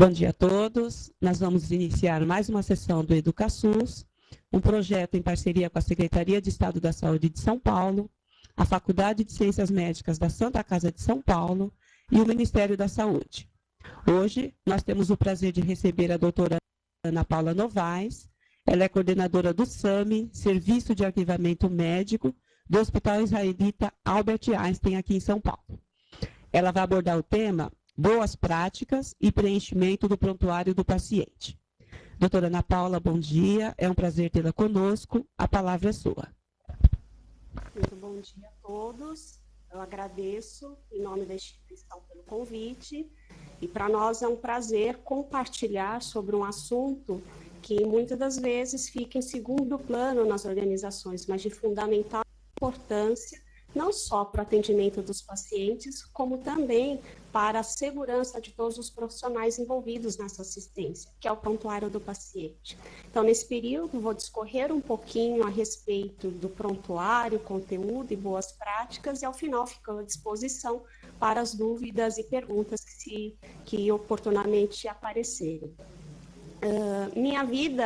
Bom dia a todos. Nós vamos iniciar mais uma sessão do EducaSUS, um projeto em parceria com a Secretaria de Estado da Saúde de São Paulo, a Faculdade de Ciências Médicas da Santa Casa de São Paulo e o Ministério da Saúde. Hoje, nós temos o prazer de receber a doutora Ana Paula Novaes. Ela é coordenadora do SAMI, Serviço de Arquivamento Médico, do Hospital Israelita Albert Einstein, aqui em São Paulo. Ela vai abordar o tema Boas Práticas e Preenchimento do Prontuário do Paciente. Doutora Ana Paula, bom dia. É um prazer tê-la conosco. A palavra é sua. Muito bom dia a todos. Eu agradeço, em nome da instituição, pelo convite. E para nós é um prazer compartilhar sobre um assunto que muitas das vezes fica em segundo plano nas organizações, mas de fundamental importância, não só para o atendimento dos pacientes, como também para a segurança de todos os profissionais envolvidos nessa assistência, que é o prontuário do paciente. Então, nesse período, vou discorrer um pouquinho a respeito do prontuário, conteúdo e boas práticas, e ao final fico à disposição para as dúvidas e perguntas que oportunamente aparecerem. Minha vida,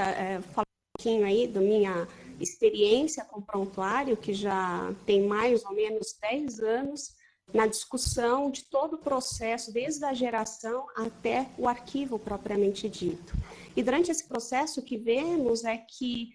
falar um pouquinho aí da minha experiência com prontuário, que já tem mais ou menos 10 anos, na discussão de todo o processo, desde a geração até o arquivo propriamente dito. E durante esse processo o que vemos é que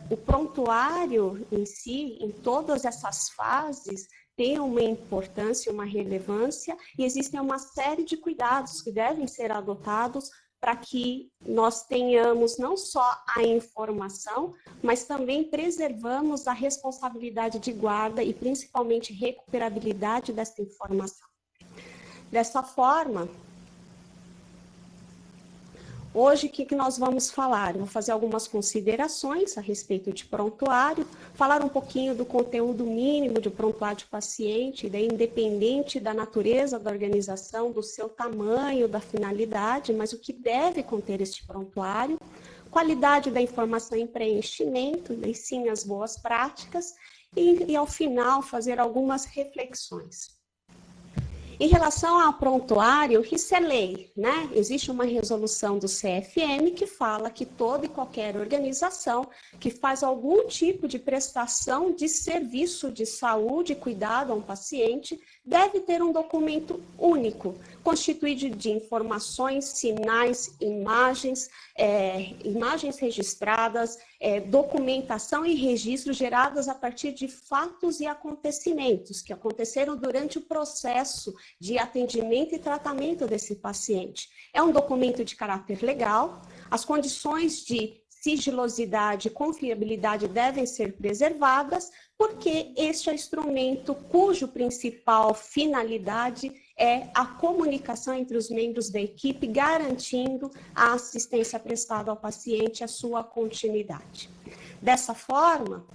o prontuário em si, em todas essas fases, tem uma importância, uma relevância, e existem uma série de cuidados que devem ser adotados para que nós tenhamos não só a informação, mas também preservamos a responsabilidade de guarda e principalmente recuperabilidade dessa informação. Dessa forma, hoje o que nós vamos falar? Eu vou fazer algumas considerações a respeito de prontuário, falar um pouquinho do conteúdo mínimo de prontuário de paciente, daí independente da natureza da organização, do seu tamanho, da finalidade, mas o que deve conter este prontuário, qualidade da informação em preenchimento, daí sim as boas práticas, e ao final fazer algumas reflexões. Em relação ao prontuário, isso é lei, né? Existe uma resolução do CFM que fala que toda e qualquer organização que faz algum tipo de prestação de serviço de saúde e cuidado a um paciente deve ter um documento único, constituído de informações, sinais, imagens registradas, documentação e registros gerados a partir de fatos e acontecimentos que aconteceram durante o processo de atendimento e tratamento desse paciente. É um documento de caráter legal, as condições de sigilosidade e confiabilidade devem ser preservadas, porque este é o instrumento cujo principal finalidade é a comunicação entre os membros da equipe, garantindo a assistência prestada ao paciente e a sua continuidade. Dessa forma,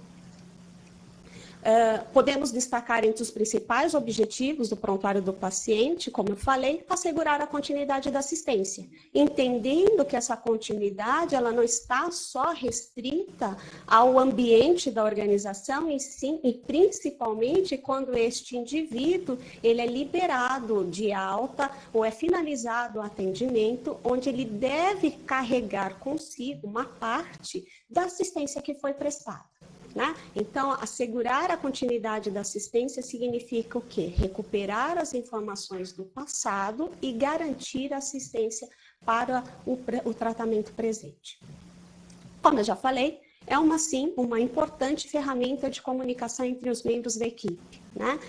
podemos destacar entre os principais objetivos do prontuário do paciente, como eu falei, assegurar a continuidade da assistência, entendendo que essa continuidade ela não está só restrita ao ambiente da organização, e sim, e principalmente quando este indivíduo ele é liberado de alta ou é finalizado o atendimento, onde ele deve carregar consigo uma parte da assistência que foi prestada. Né? Então, assegurar a continuidade da assistência significa o quê? Recuperar as informações do passado e garantir a assistência para o tratamento presente. Como eu já falei, é sim, uma importante ferramenta de comunicação entre os membros da equipe. Né?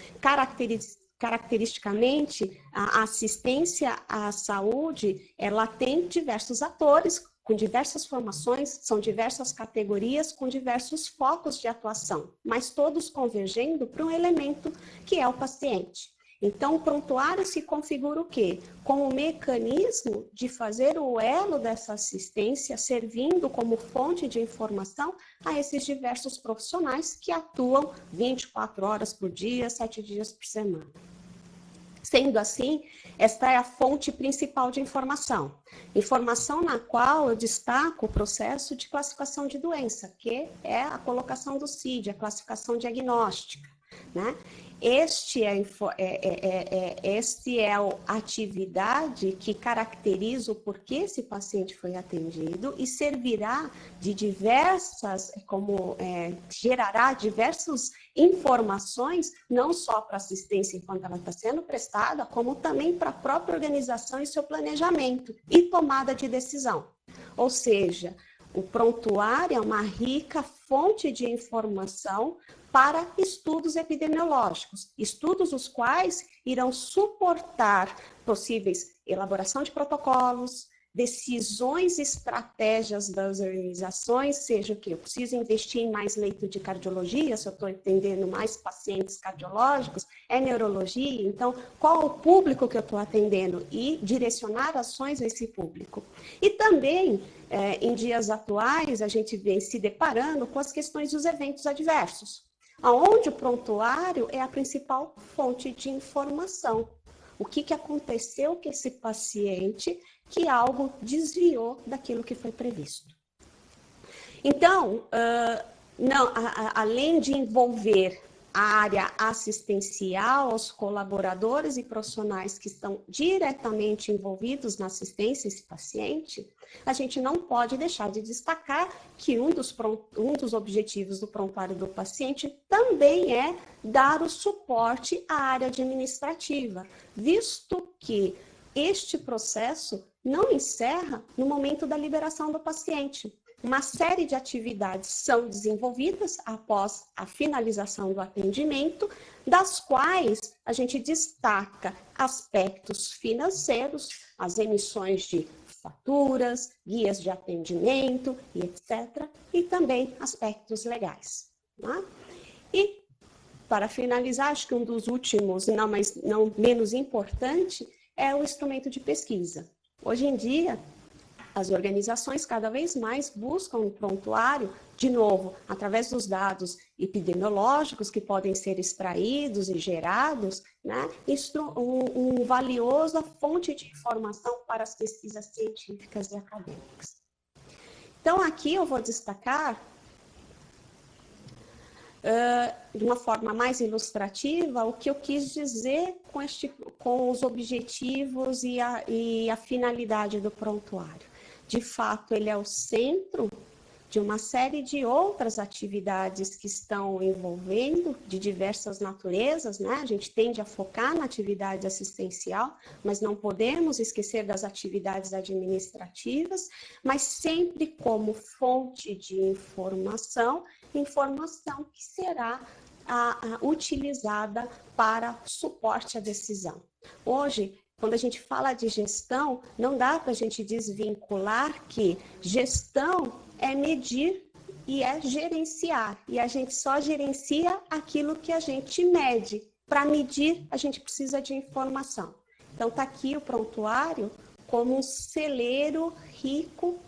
Caracteristicamente, a assistência à saúde, ela tem diversos atores, com diversas formações, são diversas categorias, com diversos focos de atuação, mas todos convergendo para um elemento que é o paciente. Então, o prontuário se configura o quê? Como mecanismo de fazer o elo dessa assistência, servindo como fonte de informação a esses diversos profissionais que atuam 24 horas por dia, 7 dias por semana. Sendo assim, esta é a fonte principal de informação. Informação na qual eu destaco o processo de classificação de doença, que é a colocação do CID, a classificação diagnóstica. né? Este é a atividade que caracteriza o porquê esse paciente foi atendido e servirá de gerará diversas informações, não só para a assistência enquanto ela está sendo prestada, como também para a própria organização e seu planejamento e tomada de decisão. Ou seja, o prontuário é uma rica fonte de informação para estudos epidemiológicos, estudos os quais irão suportar possíveis elaboração de protocolos, decisões e estratégias das organizações, seja o que eu preciso investir em mais leito de cardiologia, se eu estou atendendo mais pacientes cardiológicos, é neurologia, então qual o público que eu estou atendendo e direcionar ações a esse público. E também, em dias atuais, a gente vem se deparando com as questões dos eventos adversos, onde o prontuário é a principal fonte de informação. O que aconteceu com esse paciente que algo desviou daquilo que foi previsto. Então, além de envolver a área assistencial, os colaboradores e profissionais que estão diretamente envolvidos na assistência a esse paciente, a gente não pode deixar de destacar que um dos objetivos do prontuário do paciente também é dar o suporte à área administrativa, visto que este processo não encerra no momento da liberação do paciente. Uma série de atividades são desenvolvidas após a finalização do atendimento, das quais a gente destaca aspectos financeiros, as emissões de faturas, guias de atendimento e etc. E também aspectos legais. Tá? E, para finalizar, acho que um dos últimos, mas não menos importante, é o instrumento de pesquisa. Hoje em dia, as organizações cada vez mais buscam um prontuário, de novo, através dos dados epidemiológicos que podem ser extraídos e gerados, né, uma valiosa fonte de informação para as pesquisas científicas e acadêmicas. Então, aqui eu vou destacar, de uma forma mais ilustrativa, o que eu quis dizer com os objetivos e a finalidade do prontuário. De fato, ele é o centro de uma série de outras atividades que estão envolvendo, de diversas naturezas, né? A gente tende a focar na atividade assistencial, mas não podemos esquecer das atividades administrativas, mas sempre como fonte de informação que será utilizada para suporte à decisão. Hoje, quando a gente fala de gestão, não dá para a gente desvincular que gestão é medir e é gerenciar. E a gente só gerencia aquilo que a gente mede. Para medir, a gente precisa de informação. Então, está aqui o prontuário como um celeiro rico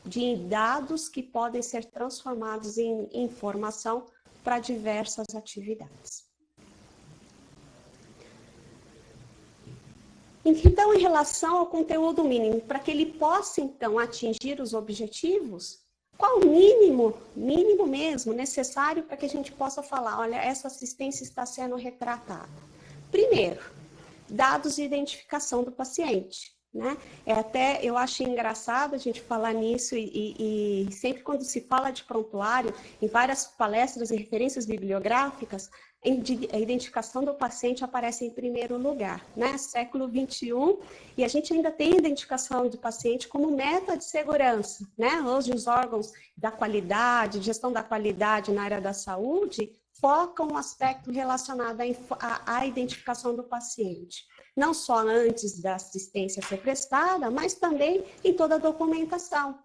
de dados que podem ser transformados em informação para diversas atividades. Então, em relação ao conteúdo mínimo, para que ele possa, então, atingir os objetivos, qual o mínimo mesmo, necessário para que a gente possa falar, olha, essa assistência está sendo retratada? Primeiro, dados de identificação do paciente, né? Eu acho engraçado a gente falar nisso e sempre quando se fala de prontuário, em várias palestras e referências bibliográficas, a identificação do paciente aparece em primeiro lugar, né? Século XXI, e a gente ainda tem a identificação do paciente como meta de segurança, né? Hoje os órgãos da qualidade, gestão da qualidade na área da saúde, focam um aspecto relacionado à identificação do paciente. Não só antes da assistência ser prestada, mas também em toda a documentação.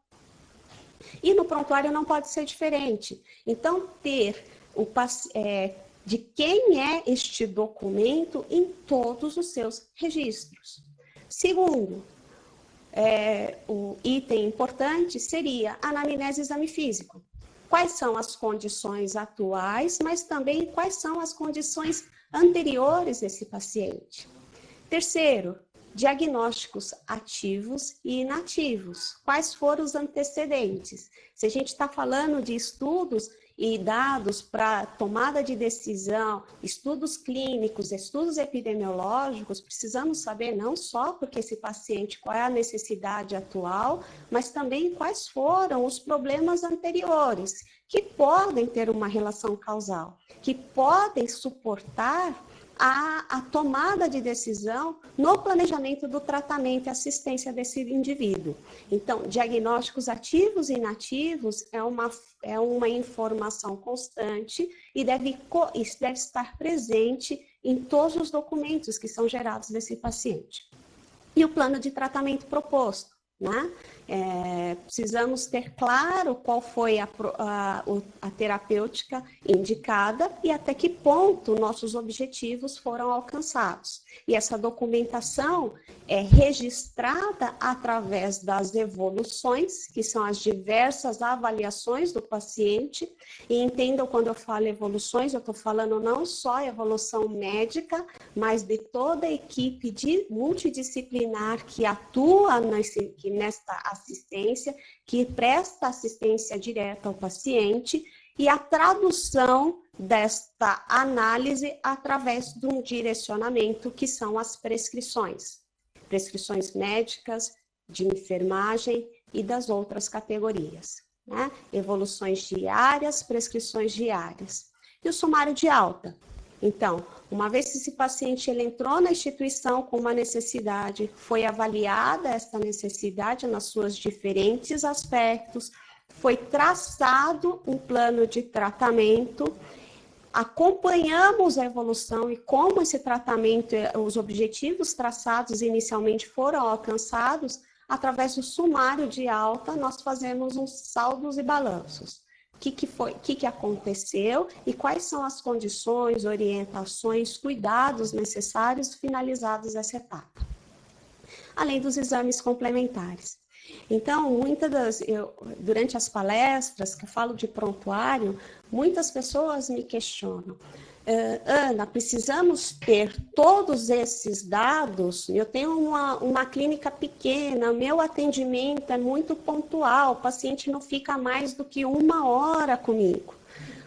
E no prontuário não pode ser diferente. Então, ter de quem é este documento em todos os seus registros. Segundo, o item importante seria a anamnese e exame físico. Quais são as condições atuais, mas também quais são as condições anteriores desse paciente. Terceiro, diagnósticos ativos e inativos. Quais foram os antecedentes? Se a gente está falando de estudos e dados para tomada de decisão, estudos clínicos, estudos epidemiológicos, precisamos saber não só porque esse paciente, qual é a necessidade atual, mas também quais foram os problemas anteriores, que podem ter uma relação causal, que podem suportar a tomada de decisão no planejamento do tratamento e assistência desse indivíduo. Então, diagnósticos ativos e inativos é uma informação constante e deve estar presente em todos os documentos que são gerados desse paciente. E o plano de tratamento proposto, né? Precisamos ter claro qual foi a terapêutica indicada e até que ponto nossos objetivos foram alcançados. E essa documentação é registrada através das evoluções, que são as diversas avaliações do paciente. E entendam, quando eu falo evoluções, eu estou falando não só evolução médica, mas de toda a equipe multidisciplinar que atua nesta assistência, que presta assistência direta ao paciente e a tradução desta análise através de um direcionamento que são as prescrições médicas, de enfermagem e das outras categorias, né? Evoluções diárias, prescrições diárias. E o sumário de alta? Então, uma vez que esse paciente ele entrou na instituição com uma necessidade, foi avaliada essa necessidade nos seus diferentes aspectos, foi traçado um plano de tratamento, acompanhamos a evolução e como esse tratamento, os objetivos traçados inicialmente foram alcançados, através do sumário de alta, nós fazemos uns saldos e balanços. O que aconteceu e quais são as condições, orientações, cuidados necessários finalizados essa etapa. Além dos exames complementares. Então, durante as palestras que eu falo de prontuário, muitas pessoas me questionam: Ana, precisamos ter todos esses dados? Eu tenho uma clínica pequena, meu atendimento é muito pontual, o paciente não fica mais do que 1 hora comigo.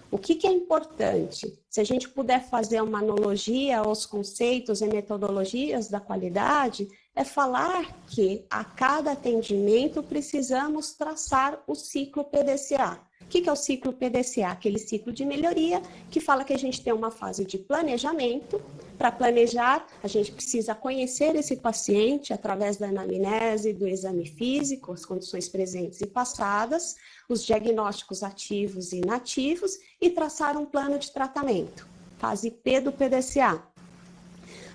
O que é importante? Se a gente puder fazer uma analogia aos conceitos e metodologias da qualidade, é falar que a cada atendimento precisamos traçar o ciclo PDCA. O que é o ciclo PDCA? Aquele ciclo de melhoria que fala que a gente tem uma fase de planejamento. Para planejar, a gente precisa conhecer esse paciente através da anamnese, do exame físico, as condições presentes e passadas, os diagnósticos ativos e inativos e traçar um plano de tratamento. Fase P do PDCA.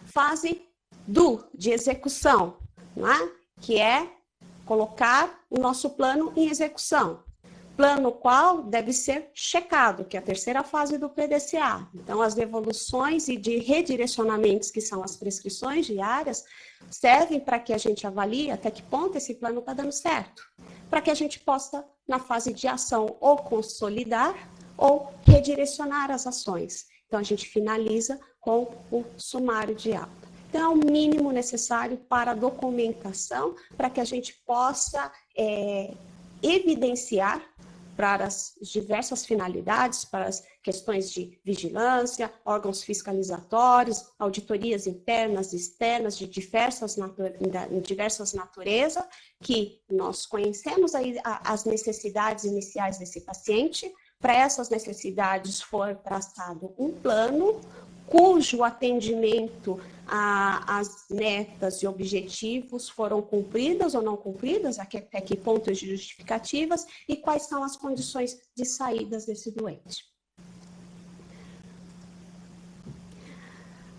Fase de execução, não é? Que é colocar o nosso plano em execução. Plano qual deve ser checado, que é a terceira fase do PDCA. Então, as devoluções e de redirecionamentos, que são as prescrições diárias, servem para que a gente avalie até que ponto esse plano está dando certo, para que a gente possa, na fase de ação, ou consolidar ou redirecionar as ações. Então, a gente finaliza com o sumário de alta. Então, é o mínimo necessário para a documentação, para que a gente possa evidenciar para as diversas finalidades, para as questões de vigilância, órgãos fiscalizatórios, auditorias internas e externas de diversas naturezas, que nós conhecemos aí as necessidades iniciais desse paciente. Para essas necessidades foi traçado um plano, cujo atendimento às metas e objetivos foram cumpridas ou não cumpridas, até que pontos de justificativas e quais são as condições de saídas desse doente.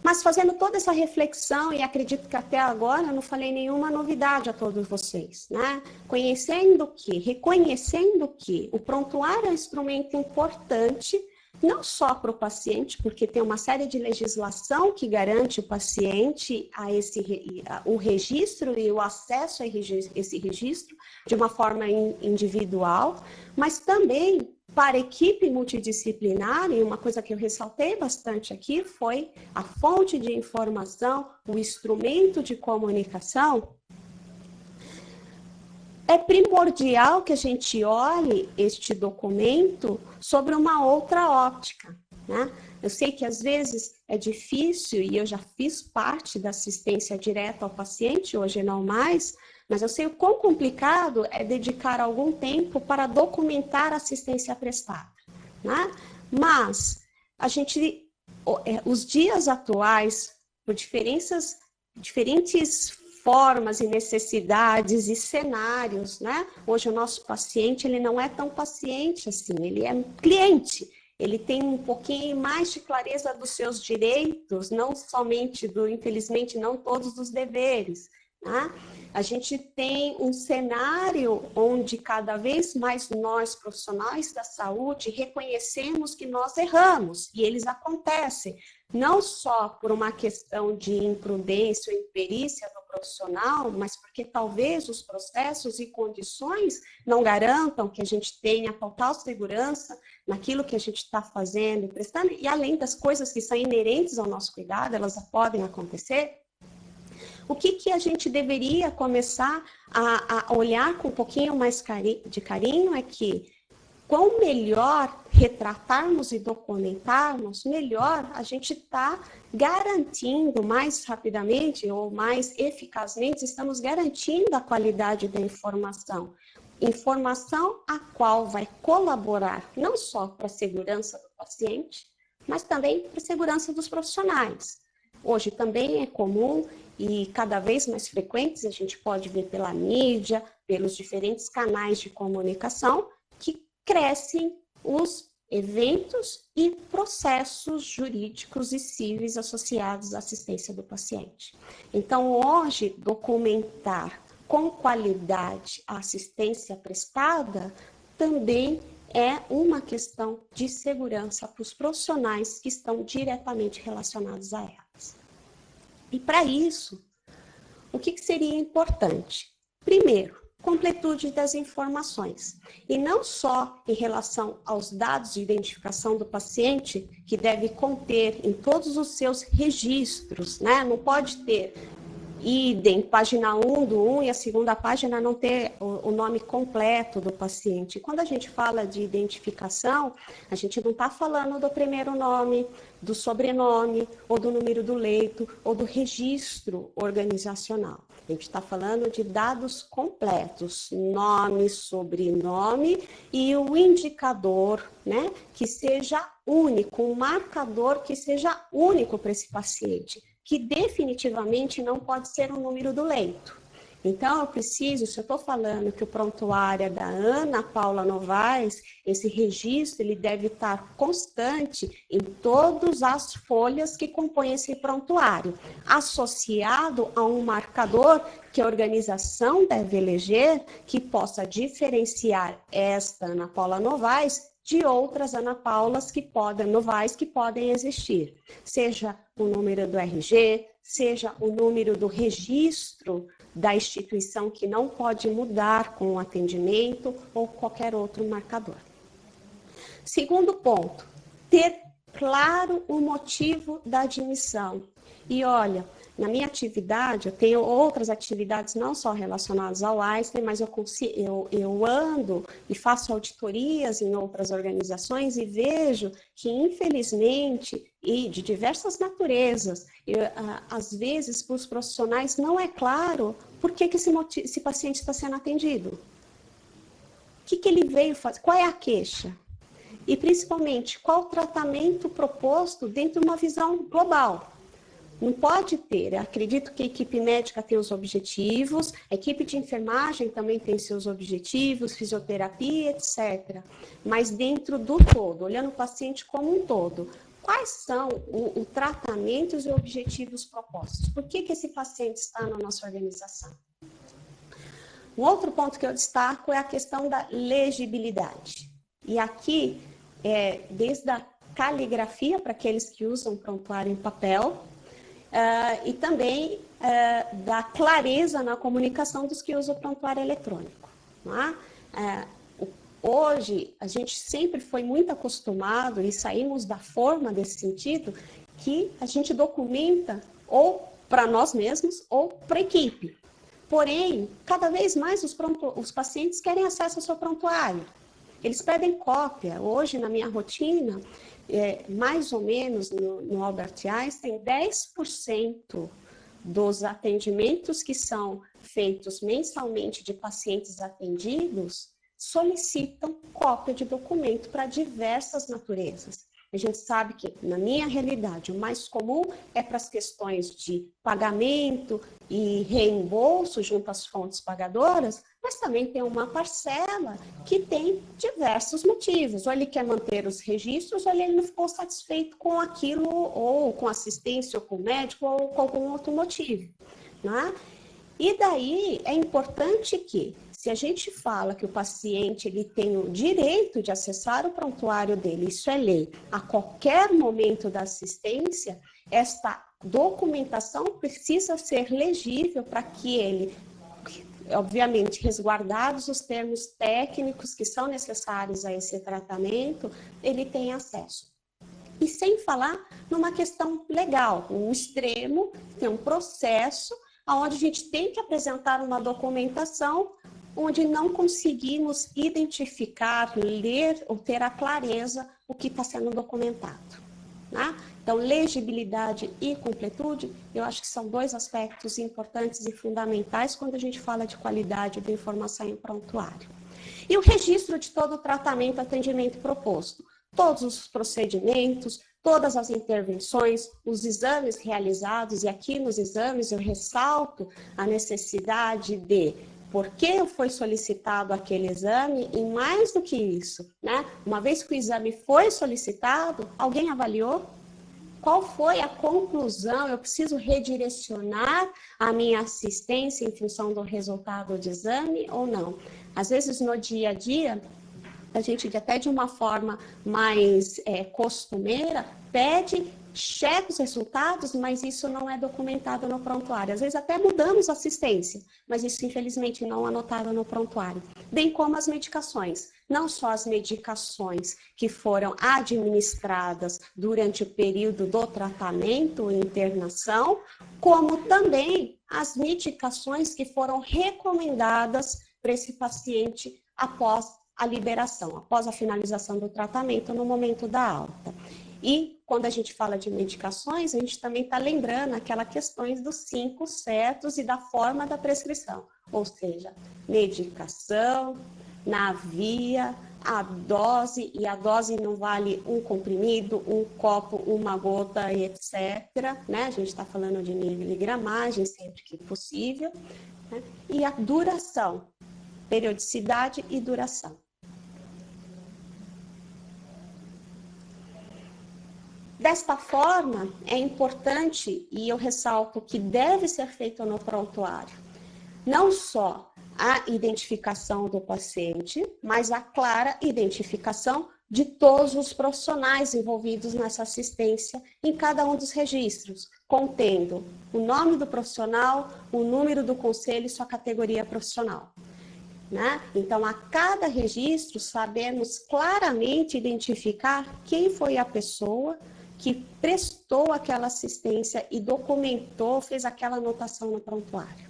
Mas fazendo toda essa reflexão, e acredito que até agora eu não falei nenhuma novidade a todos vocês, né? Reconhecendo que o prontuário é um instrumento importante, não só para o paciente, porque tem uma série de legislação que garante o paciente o registro e o acesso a esse registro de uma forma individual, mas também para a equipe multidisciplinar, e uma coisa que eu ressaltei bastante aqui foi a fonte de informação, o instrumento de comunicação, é primordial que a gente olhe este documento sobre uma outra óptica, né? Eu sei que às vezes é difícil, e eu já fiz parte da assistência direta ao paciente, hoje não mais, mas eu sei o quão complicado é dedicar algum tempo para documentar a assistência prestada, né? Mas a gente, os dias atuais, por diferentes formas e necessidades e cenários, né? Hoje o nosso paciente, ele não é tão paciente assim, ele é cliente. Ele tem um pouquinho mais de clareza dos seus direitos, não somente infelizmente, não todos os deveres, né? A gente tem um cenário onde cada vez mais nós, profissionais da saúde, reconhecemos que nós erramos, e eles acontecem, não só por uma questão de imprudência ou imperícia do profissional, mas porque talvez os processos e condições não garantam que a gente tenha total segurança naquilo que a gente está fazendo e prestando, e além das coisas que são inerentes ao nosso cuidado, elas podem acontecer. O que a gente deveria começar a olhar com um pouquinho mais de carinho é que, quanto melhor retratarmos e documentarmos, melhor a gente está garantindo mais rapidamente ou mais eficazmente, estamos garantindo a qualidade da informação. Informação a qual vai colaborar não só para a segurança do paciente, mas também para a segurança dos profissionais. Hoje também é comum e cada vez mais frequentes, a gente pode ver pela mídia, pelos diferentes canais de comunicação, que crescem os eventos e processos jurídicos e civis associados à assistência do paciente. Então, hoje, documentar com qualidade a assistência prestada também é uma questão de segurança para os profissionais que estão diretamente relacionados a elas. E para isso, o que seria importante? Primeiro, completude das informações. E não só em relação aos dados de identificação do paciente, que deve conter em todos os seus registros, né? Não pode ter idem, página 1 do 1 e a segunda página não ter o nome completo do paciente. Quando a gente fala de identificação, a gente não está falando do primeiro nome, do sobrenome, ou do número do leito, ou do registro organizacional. A gente está falando de dados completos, nome, sobrenome e o indicador, né, que seja único, um marcador que seja único para esse paciente, que definitivamente não pode ser o número do leito. Então, eu preciso, se eu estou falando que o prontuário é da Ana Paula Novaes, esse registro ele deve estar constante em todas as folhas que compõem esse prontuário, associado a um marcador que a organização deve eleger, que possa diferenciar esta Ana Paula Novaes de outras Ana Paulas Novaes que podem existir, seja o número do RG, seja o número do registro da instituição que não pode mudar com o atendimento ou qualquer outro marcador. Segundo ponto, ter claro o motivo da admissão. E olha, na minha atividade, eu tenho outras atividades não só relacionadas ao Einstein, mas eu ando e faço auditorias em outras organizações e vejo que, infelizmente, e de diversas naturezas, às vezes, para os profissionais, não é claro por que esse paciente está sendo atendido. O que ele veio fazer? Qual é a queixa? E, principalmente, qual o tratamento proposto dentro de uma visão global? Não pode ter, eu acredito que a equipe médica tem os objetivos, a equipe de enfermagem também tem seus objetivos, fisioterapia, etc. Mas dentro do todo, olhando o paciente como um todo, quais são os tratamentos e objetivos propostos? Por que esse paciente está na nossa organização? Um outro ponto que eu destaco é a questão da legibilidade. E aqui, desde a caligrafia para aqueles que usam prontuário em papel, e também da clareza na comunicação dos que usam o prontuário eletrônico. Não é? Hoje, a gente sempre foi muito acostumado e saímos da forma desse sentido que a gente documenta ou para nós mesmos ou para a equipe. Porém, cada vez mais os pacientes querem acesso ao seu prontuário. Eles pedem cópia. Hoje, na minha rotina, mais ou menos no Albert Einstein, 10% dos atendimentos que são feitos mensalmente de pacientes atendidos solicitam cópia de documento para diversas naturezas. A gente sabe que, na minha realidade, o mais comum é para as questões de pagamento e reembolso junto às fontes pagadoras, mas também tem uma parcela que tem diversos motivos. Ou ele quer manter os registros, ou ele não ficou satisfeito com aquilo, ou com assistência, ou com o médico, ou com algum outro motivo, né? E daí é importante que, se a gente fala que o paciente ele tem o direito de acessar o prontuário dele, isso é lei, a qualquer momento da assistência, esta documentação precisa ser legível para que ele, obviamente, resguardados os termos técnicos que são necessários a esse tratamento, ele tenha acesso. E sem falar numa questão legal, um extremo, tem um processo onde a gente tem que apresentar uma documentação onde não conseguimos identificar, ler ou ter a clareza o que está sendo documentado, né? Então, legibilidade e completude, eu acho que são dois aspectos importantes e fundamentais quando a gente fala de qualidade da informação em prontuário. E o registro de todo o tratamento, atendimento proposto. Todos os procedimentos, todas as intervenções, os exames realizados, e aqui nos exames eu ressalto a necessidade de por que foi solicitado aquele exame, e mais do que isso, né? Uma vez que o exame foi solicitado, alguém avaliou? Qual foi a conclusão? Eu preciso redirecionar a minha assistência em função do resultado do exame ou não? Às vezes, no dia a dia, a gente até de uma forma mais costumeira, pede, checa os resultados, mas isso não é documentado no prontuário. Às vezes até mudamos a assistência, mas isso infelizmente não é anotado no prontuário. Bem como as medicações. Não só as medicações que foram administradas durante o período do tratamento e internação, como também as medicações que foram recomendadas para esse paciente após a liberação, após a finalização do tratamento no momento da alta. E quando a gente fala de medicações, a gente também está lembrando aquelas questões dos 5 certos e da forma da prescrição, ou seja, medicação, na via, a dose, e a dose não vale um comprimido, um copo, uma gota, etc., né? A gente está falando de miligramagem sempre que possível, né? E a duração, periodicidade e duração. Desta forma, é importante, e eu ressalto que deve ser feito no prontuário, não só a identificação do paciente, mas a clara identificação de todos os profissionais envolvidos nessa assistência em cada um dos registros, contendo o nome do profissional, o número do conselho e sua categoria profissional, né? Então, a cada registro, sabemos claramente identificar quem foi a pessoa que prestou aquela assistência e documentou, fez aquela anotação no prontuário.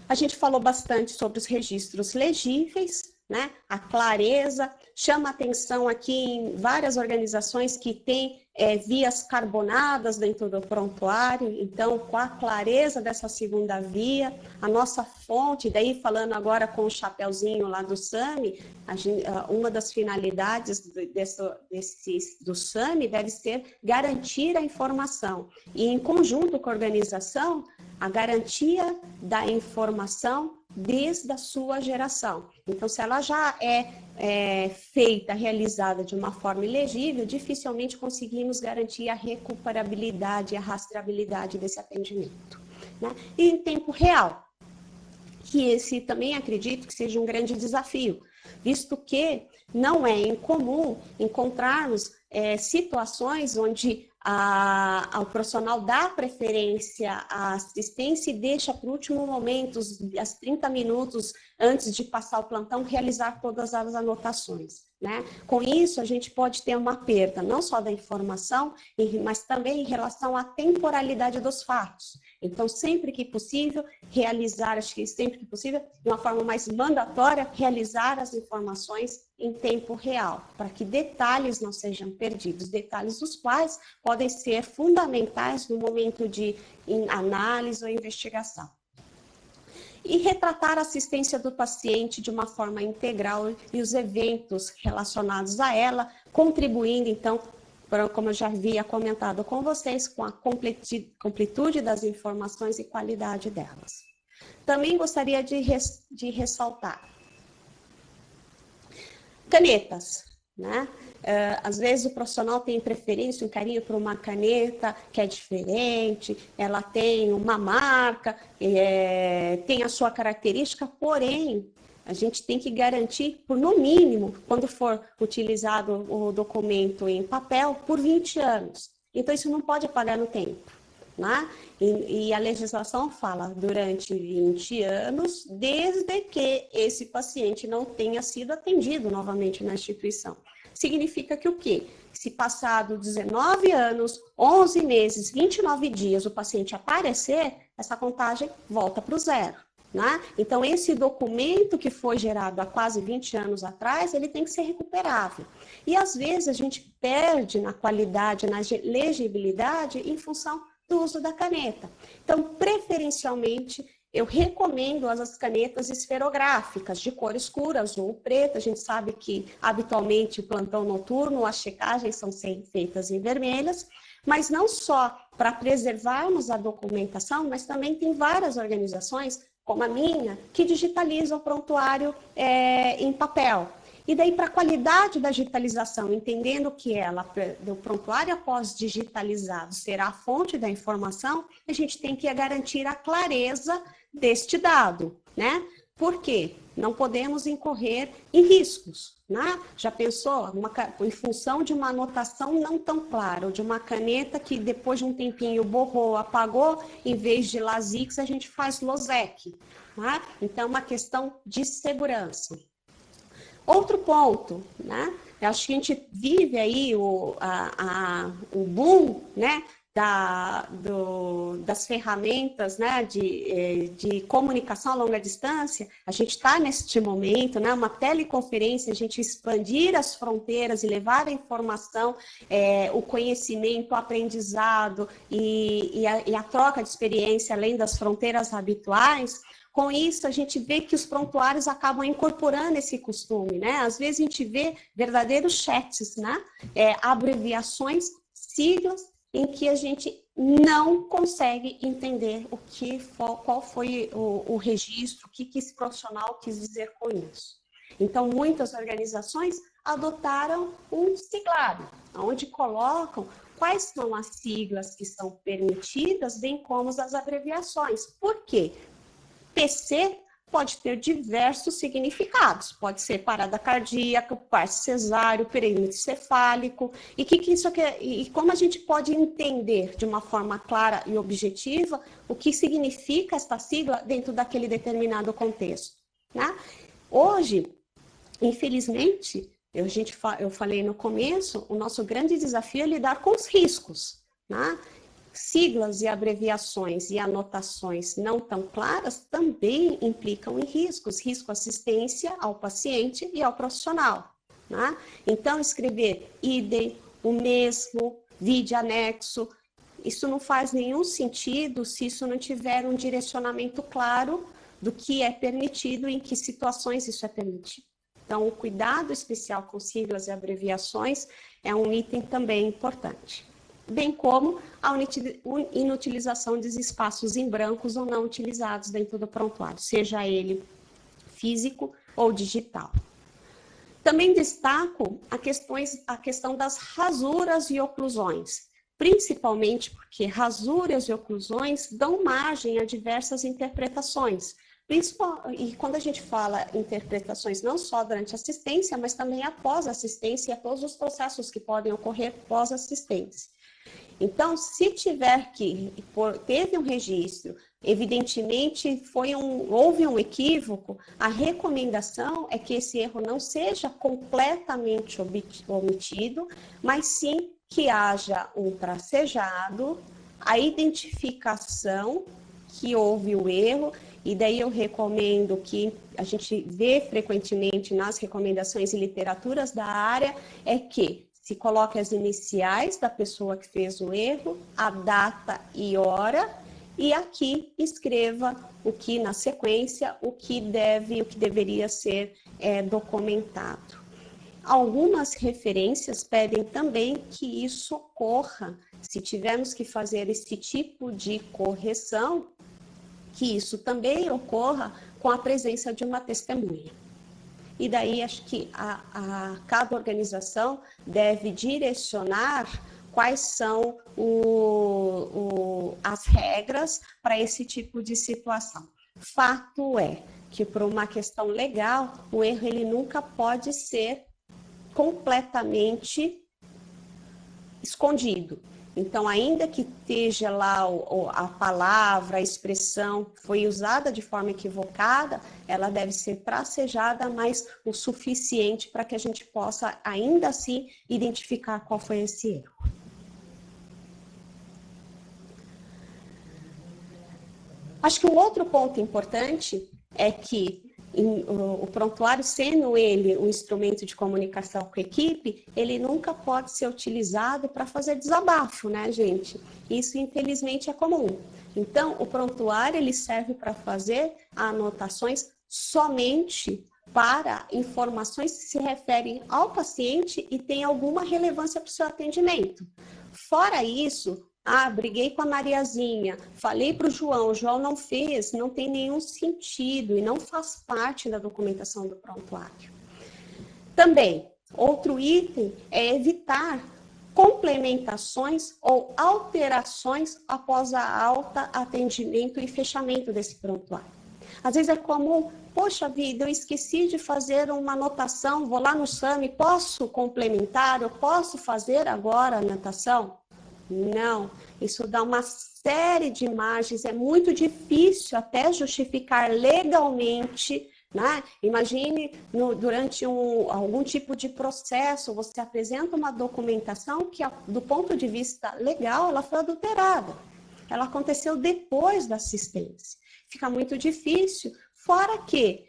A gente falou bastante sobre os registros legíveis, né? A clareza, chama atenção aqui em várias organizações que têm vias carbonadas dentro do prontuário, então com a clareza dessa segunda via, a nossa fonte, daí falando agora com o chapeuzinho lá do SAMI, uma das finalidades do SAMI deve ser garantir a informação, e em conjunto com a organização, a garantia da informação desde a sua geração. Então, se ela já é feita, realizada de uma forma ilegível, dificilmente conseguimos garantir a recuperabilidade e a rastreabilidade desse atendimento, né? E em tempo real, que esse também acredito que seja um grande desafio, visto que não é incomum encontrarmos situações onde o profissional dá preferência à assistência e deixa para o último momento, as 30 minutos antes de passar o plantão, realizar todas as anotações, né? Com isso, a gente pode ter uma perda, não só da informação, mas também em relação à temporalidade dos fatos. Então, sempre que possível, realizar, acho que sempre que possível, de uma forma mais mandatória, realizar as informações em tempo real, para que detalhes não sejam perdidos, detalhes dos quais podem ser fundamentais no momento de análise ou investigação. E retratar a assistência do paciente de uma forma integral e os eventos relacionados a ela, contribuindo, então, como eu já havia comentado com vocês, com a completude das informações e qualidade delas. Também gostaria de ressaltar canetas, né? Às vezes o profissional tem preferência, um carinho por uma caneta que é diferente, ela tem uma marca, tem a sua característica, porém, a gente tem que garantir, por no mínimo, quando for utilizado o documento em papel, por 20 anos. Então, isso não pode apagar no tempo, né? E a legislação fala durante 20 anos, desde que esse paciente não tenha sido atendido novamente na instituição. Significa que o quê? Se passado 19 anos, 11 meses, 29 dias, o paciente aparecer, essa contagem volta para o zero. Né? Então, esse documento que foi gerado há quase 20 anos atrás, ele tem que ser recuperável. E, às vezes, a gente perde na qualidade, na legibilidade, em função do uso da caneta. Então, preferencialmente, eu recomendo as canetas esferográficas, de cor escura, azul ou preta. A gente sabe que, habitualmente, o plantão noturno, as checagens são feitas em vermelhas, mas não só para preservarmos a documentação, mas também tem várias organizações, como a minha, que digitaliza o prontuário em papel. E daí, para a qualidade da digitalização, entendendo que o prontuário após digitalizado será a fonte da informação, a gente tem que garantir a clareza deste dado, né? Por quê? Não podemos incorrer em riscos, né? Já pensou? Em função de uma anotação não tão clara, ou de uma caneta que depois de um tempinho borrou, apagou, em vez de LASIX, a gente faz LOSEC, né? Então, é uma questão de segurança. Outro ponto, né? Eu acho que a gente vive aí o boom, né? Das ferramentas, né, de comunicação a longa distância. A gente está neste momento, né, uma teleconferência, a gente expandir as fronteiras e levar a informação, o conhecimento, o aprendizado e a troca de experiência além das fronteiras habituais. Com isso, a gente vê que os prontuários acabam incorporando esse costume, né? Às vezes a gente vê verdadeiros chats, né? Abreviações, siglas, em que a gente não consegue entender qual foi o registro, o que esse profissional quis dizer com isso. Então, muitas organizações adotaram um siglado, onde colocam quais são as siglas que são permitidas, bem como as abreviações. Por quê? PC pode ter diversos significados, pode ser parada cardíaca, parto cesáreo, perímetro cefálico, e e como a gente pode entender de uma forma clara e objetiva o que significa esta sigla dentro daquele determinado contexto, né? Hoje, infelizmente, eu falei no começo, o nosso grande desafio é lidar com os riscos, né? Siglas e abreviações e anotações não tão claras também implicam em riscos, risco assistência ao paciente e ao profissional, né? Então, escrever idem, o mesmo, vide anexo, isso não faz nenhum sentido se isso não tiver um direcionamento claro do que é permitido e em que situações isso é permitido. Então, o cuidado especial com siglas e abreviações é um item também importante, bem como a inutilização dos espaços em brancos ou não utilizados dentro do prontuário, seja ele físico ou digital. Também destaco a questão das rasuras e oclusões, principalmente porque rasuras e oclusões dão margem a diversas interpretações. E quando a gente fala interpretações não só durante a assistência, mas também após a assistência e a todos os processos que podem ocorrer pós-assistência. Então, se teve um registro, evidentemente houve um equívoco, a recomendação é que esse erro não seja completamente omitido, mas sim que haja um tracejado, a identificação que houve o erro, e daí eu recomendo que a gente vê frequentemente nas recomendações e literaturas da área, é que se coloque as iniciais da pessoa que fez o erro, a data e hora, e aqui escreva o que na sequência, o que deveria ser documentado. Algumas referências pedem também que isso ocorra, se tivermos que fazer esse tipo de correção, que isso também ocorra com a presença de uma testemunha. E daí acho que cada organização deve direcionar quais são as regras para esse tipo de situação. Fato é que, por uma questão legal, o erro ele nunca pode ser completamente escondido. Então, ainda que esteja lá a palavra, a expressão foi usada de forma equivocada, ela deve ser tracejada, mas o suficiente para que a gente possa, ainda assim, identificar qual foi esse erro. Acho que um outro ponto importante é que o prontuário, sendo ele um instrumento de comunicação com a equipe, ele nunca pode ser utilizado para fazer desabafo, né, gente? Isso, infelizmente, é comum. Então, o prontuário, ele serve para fazer anotações somente para informações que se referem ao paciente e tem alguma relevância para o seu atendimento. Fora isso, briguei com a Mariazinha, falei para o João não fez, não tem nenhum sentido e não faz parte da documentação do prontuário. Também, outro item é evitar complementações ou alterações após a alta, atendimento e fechamento desse prontuário. Às vezes é comum, poxa vida, eu esqueci de fazer uma anotação, vou lá no SAMI, posso complementar, eu posso fazer agora a anotação? Não, isso dá uma série de imagens, é muito difícil até justificar legalmente, né? Imagine durante algum tipo de processo, você apresenta uma documentação que, do ponto de vista legal, ela foi adulterada. Ela aconteceu depois da assistência. Fica muito difícil, fora que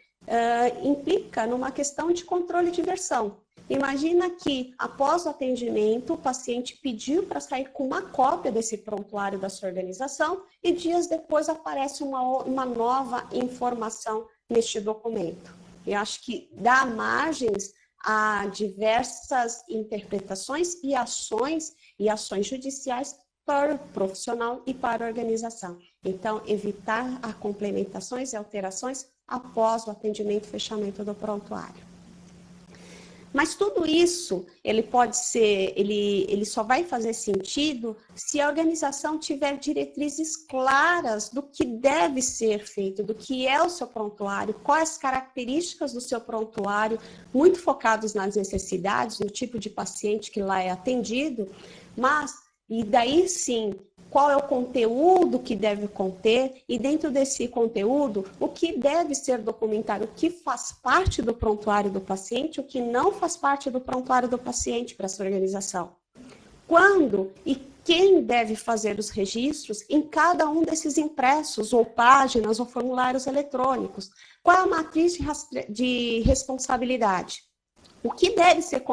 implica numa questão de controle de versão. Imagina que, após o atendimento, o paciente pediu para sair com uma cópia desse prontuário da sua organização e dias depois aparece uma nova informação neste documento. Eu acho que dá margens a diversas interpretações e ações judiciais para o profissional e para a organização. Então, evitar as complementações e alterações após o atendimento e fechamento do prontuário. Mas tudo isso, ele só vai fazer sentido se a organização tiver diretrizes claras do que deve ser feito, do que é o seu prontuário, quais as características do seu prontuário, muito focados nas necessidades, no tipo de paciente que lá é atendido, e daí sim, qual é o conteúdo que deve conter, e dentro desse conteúdo, o que deve ser documentado, o que faz parte do prontuário do paciente, o que não faz parte do prontuário do paciente para essa organização. Quando e quem deve fazer os registros em cada um desses impressos, ou páginas, ou formulários eletrônicos. Qual é a matriz de responsabilidade? O que deve ser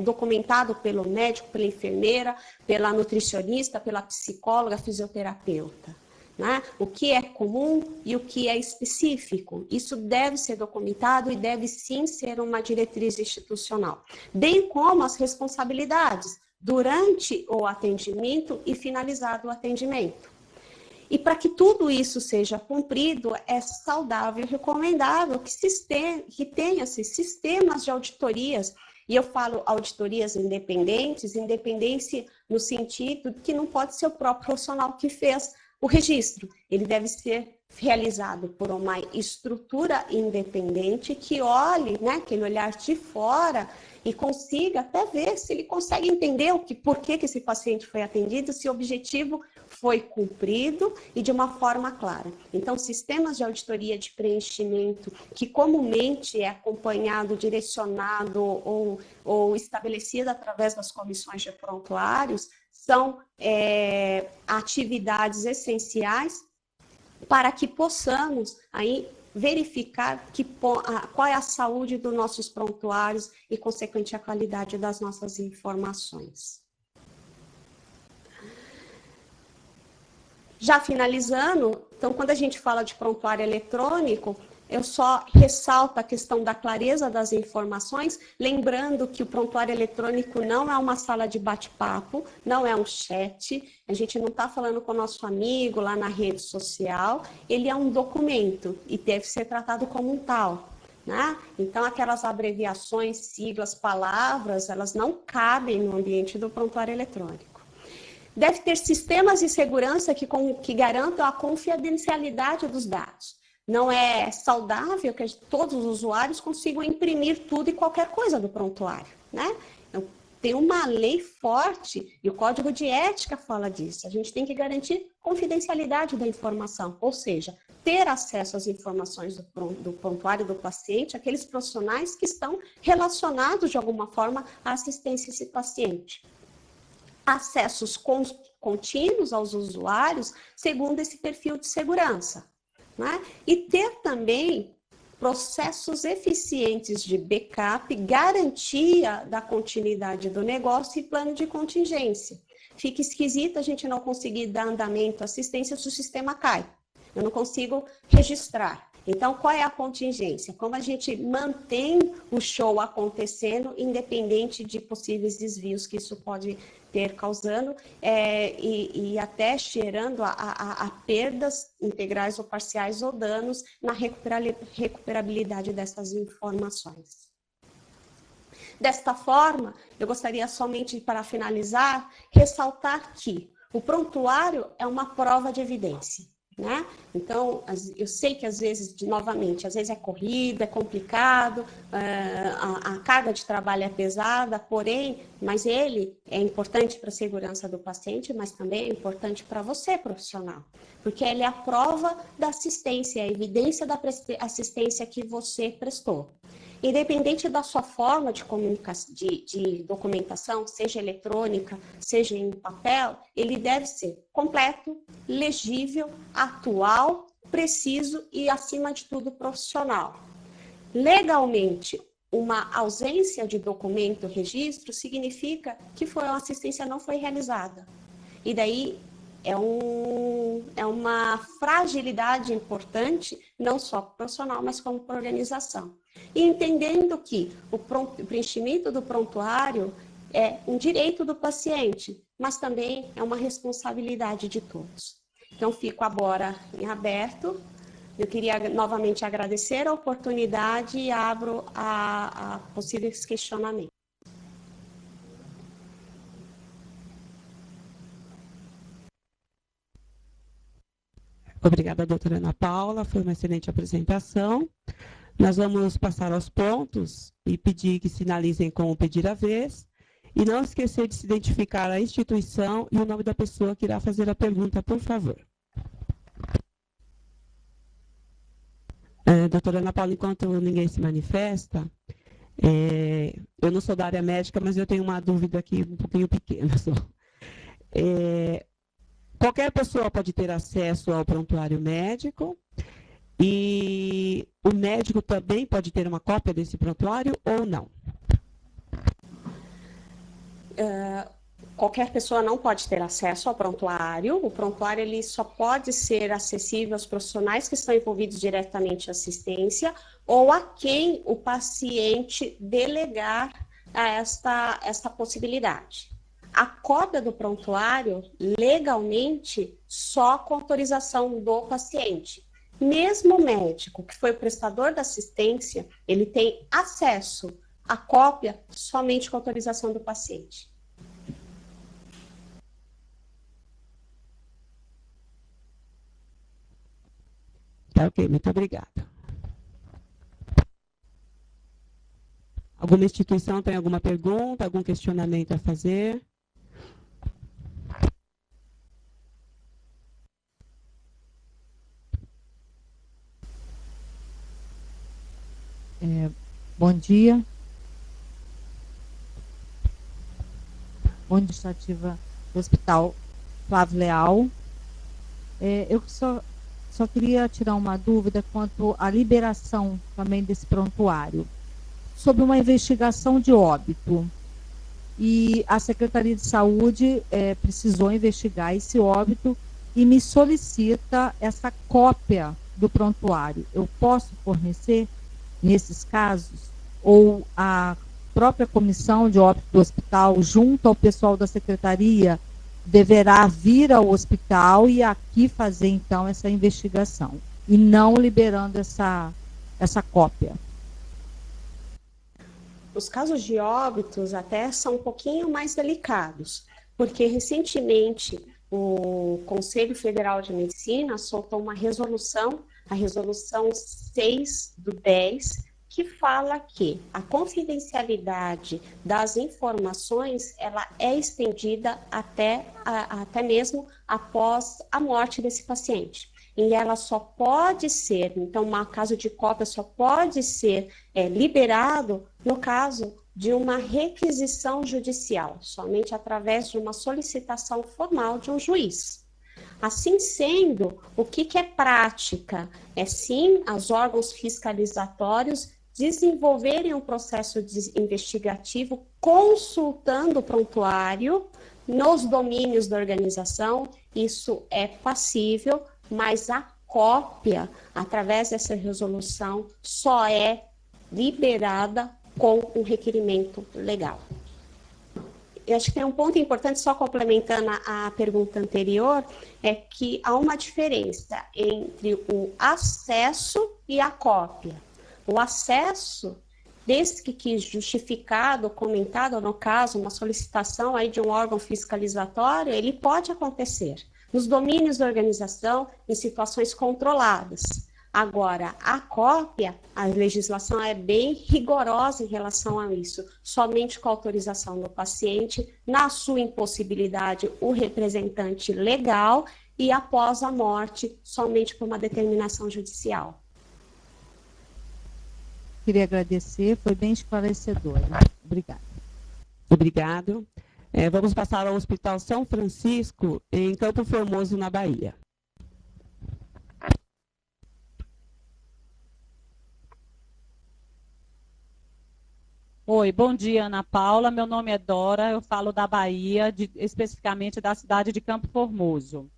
documentado pelo médico, pela enfermeira, pela nutricionista, pela psicóloga, fisioterapeuta, né? O que é comum e o que é específico. Isso deve ser documentado e deve sim ser uma diretriz institucional. Bem como as responsabilidades durante o atendimento e finalizado o atendimento. E para que tudo isso seja cumprido, é saudável e recomendável que tenha-se sistemas de auditorias, e eu falo auditorias independentes, independência no sentido que não pode ser o próprio profissional que fez o registro, ele deve ser realizado por uma estrutura independente que olhe, né, aquele olhar de fora e consiga até ver se ele consegue entender por que esse paciente foi atendido, se o objetivo foi cumprido e de uma forma clara. Então, sistemas de auditoria de preenchimento, que comumente é acompanhado, direcionado ou estabelecido através das comissões de prontuários, são atividades essenciais para que possamos aí verificar qual é a saúde dos nossos prontuários e, consequente, a qualidade das nossas informações. Já finalizando, então, quando a gente fala de prontuário eletrônico, eu só ressalto a questão da clareza das informações, lembrando que o prontuário eletrônico não é uma sala de bate-papo, não é um chat, a gente não está falando com o nosso amigo lá na rede social, ele é um documento e deve ser tratado como um tal, né? Então, aquelas abreviações, siglas, palavras, elas não cabem no ambiente do prontuário eletrônico. Deve ter sistemas de segurança que garantam a confidencialidade dos dados. Não é saudável que todos os usuários consigam imprimir tudo e qualquer coisa do prontuário, né? Então, tem uma lei forte e o Código de Ética fala disso. A gente tem que garantir confidencialidade da informação, ou seja, ter acesso às informações do prontuário do paciente, aqueles profissionais que estão relacionados de alguma forma à assistência a esse paciente. Acessos contínuos aos usuários segundo esse perfil de segurança, né? E ter também processos eficientes de backup, garantia da continuidade do negócio e plano de contingência. Fica esquisito a gente não conseguir dar andamento à assistência se o sistema cai. Eu não consigo registrar. Então, qual é a contingência? Como a gente mantém o show acontecendo, independente de possíveis desvios que isso pode ter causando e até gerando a perdas integrais ou parciais ou danos na recuperabilidade dessas informações. Desta forma, eu gostaria somente, para finalizar, ressaltar que o prontuário é uma prova de evidência, né? Então, eu sei que às vezes, novamente, às vezes é corrido, é complicado, a carga de trabalho é pesada, porém, mas ele é importante para a segurança do paciente, mas também é importante para você, profissional, porque ele é a prova da assistência, a evidência da assistência que você prestou. Independente da sua forma de documentação, seja eletrônica, seja em papel, ele deve ser completo, legível, atual, preciso e, acima de tudo, profissional. Legalmente, uma ausência de documento, registro, significa que a assistência não foi realizada. E daí é uma fragilidade importante, não só profissional, mas como para a organização. E entendendo que o preenchimento do prontuário é um direito do paciente, mas também é uma responsabilidade de todos. Então, fico agora em aberto. Eu queria novamente agradecer a oportunidade e abro a possíveis questionamentos. Obrigada, doutora Ana Paula, foi uma excelente apresentação. Nós vamos passar aos pontos e pedir que sinalizem como pedir a vez. E não esquecer de se identificar a instituição e o nome da pessoa que irá fazer a pergunta, por favor. Doutora Ana Paula, enquanto ninguém se manifesta, eu não sou da área médica, mas eu tenho uma dúvida aqui um pouquinho pequena só. Qualquer pessoa pode ter acesso ao prontuário médico e o médico também pode ter uma cópia desse prontuário ou não? Qualquer pessoa não pode ter acesso ao prontuário. O prontuário ele só pode ser acessível aos profissionais que estão envolvidos diretamente em assistência ou a quem o paciente delegar a esta possibilidade. A cópia do prontuário, legalmente, só com autorização do paciente. Mesmo o médico, que foi o prestador da assistência, ele tem acesso à cópia somente com autorização do paciente. Tá, ok, muito obrigada. Alguma instituição tem alguma pergunta, algum questionamento a fazer? Bom dia. Bom dia, Estativa do Hospital Flávio Leal. Eu só queria tirar uma dúvida quanto à liberação também desse prontuário, sobre uma investigação de óbito. E a Secretaria de Saúde precisou investigar esse óbito e me solicita essa cópia do prontuário. Eu posso fornecer nesses casos? Ou a própria comissão de óbito do hospital, junto ao pessoal da secretaria, deverá vir ao hospital e aqui fazer, então, essa investigação, e não liberando essa cópia? Os casos de óbitos até são um pouquinho mais delicados, porque recentemente o Conselho Federal de Medicina soltou uma resolução, a resolução 6/10, que fala que a confidencialidade das informações ela é estendida até mesmo após a morte desse paciente. E ela só pode ser, então, um caso de cópia só pode ser liberado no caso de uma requisição judicial, somente através de uma solicitação formal de um juiz. Assim sendo, o que é prática? É sim, os órgãos fiscalizatórios desenvolverem um processo investigativo consultando o prontuário nos domínios da organização, isso é passível, mas a cópia, através dessa resolução, só é liberada com um requerimento legal. Eu acho que tem um ponto importante, só complementando a pergunta anterior, é que há uma diferença entre o acesso e a cópia. O acesso, desde que justificado, comentado, no caso, uma solicitação aí de um órgão fiscalizatório, ele pode acontecer nos domínios da organização, em situações controladas. Agora, a cópia, a legislação é bem rigorosa em relação a isso, somente com a autorização do paciente, na sua impossibilidade, o representante legal, e após a morte, somente por uma determinação judicial. Queria agradecer, foi bem esclarecedor. Obrigada. Obrigado. Vamos passar ao Hospital São Francisco, em Campo Formoso, na Bahia. Oi, bom dia, Ana Paula. Meu nome é Dora, eu falo da Bahia, especificamente da cidade de Campo Formoso.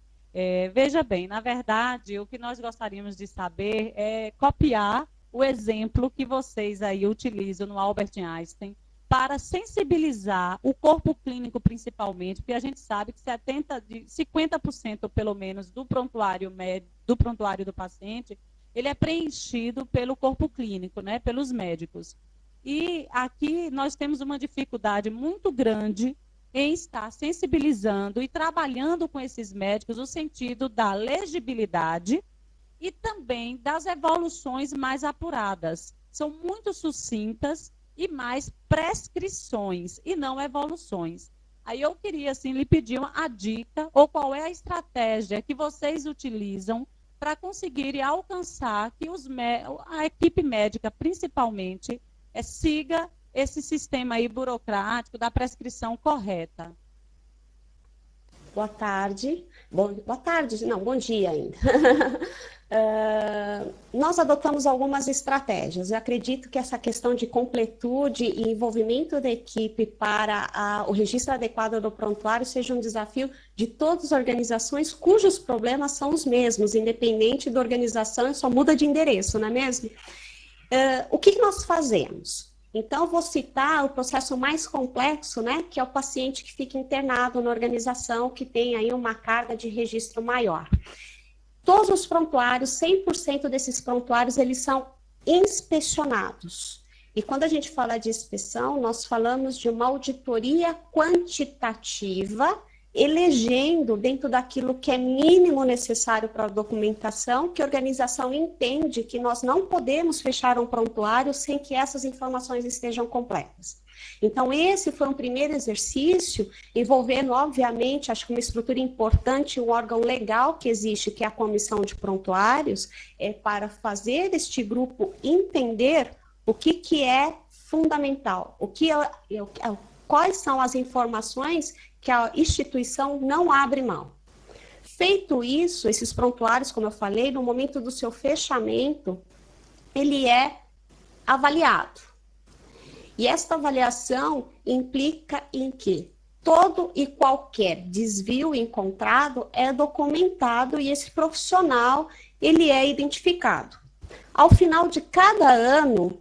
Veja bem, na verdade, o que nós gostaríamos de saber é copiar o exemplo que vocês aí utilizam no Albert Einstein para sensibilizar o corpo clínico principalmente, porque a gente sabe que 50% pelo menos do prontuário do paciente, ele é preenchido pelo corpo clínico, né, pelos médicos. E aqui nós temos uma dificuldade muito grande em estar sensibilizando e trabalhando com esses médicos no sentido da legibilidade e também das evoluções mais apuradas. São muito sucintas e mais prescrições e não evoluções. Aí eu queria assim lhe pedir a dica ou qual é a estratégia que vocês utilizam para conseguirem alcançar que a equipe médica principalmente siga esse sistema aí burocrático da prescrição correta. Boa tarde. Bom dia ainda. Nós adotamos algumas estratégias. Eu acredito que essa questão de completude e envolvimento da equipe para o registro adequado do prontuário seja um desafio de todas as organizações cujos problemas são os mesmos, independente da organização, só muda de endereço, não é mesmo? O que nós fazemos? Então, vou citar o processo mais complexo, né, que é o paciente que fica internado na organização, que tem aí uma carga de registro maior. Todos os prontuários, 100% desses prontuários, eles são inspecionados. E quando a gente fala de inspeção, nós falamos de uma auditoria quantitativa, elegendo dentro daquilo que é mínimo necessário para a documentação, que a organização entende que nós não podemos fechar um prontuário sem que essas informações estejam completas. Então, esse foi um primeiro exercício, envolvendo, obviamente, acho que uma estrutura importante, um órgão legal que existe, que é a Comissão de Prontuários, para fazer este grupo entender o que é fundamental, quais são as informações que a instituição não abre mão. Feito isso, esses prontuários, como eu falei, no momento do seu fechamento, ele é avaliado. E esta avaliação implica em que todo e qualquer desvio encontrado é documentado e esse profissional, ele é identificado. Ao final de cada ano,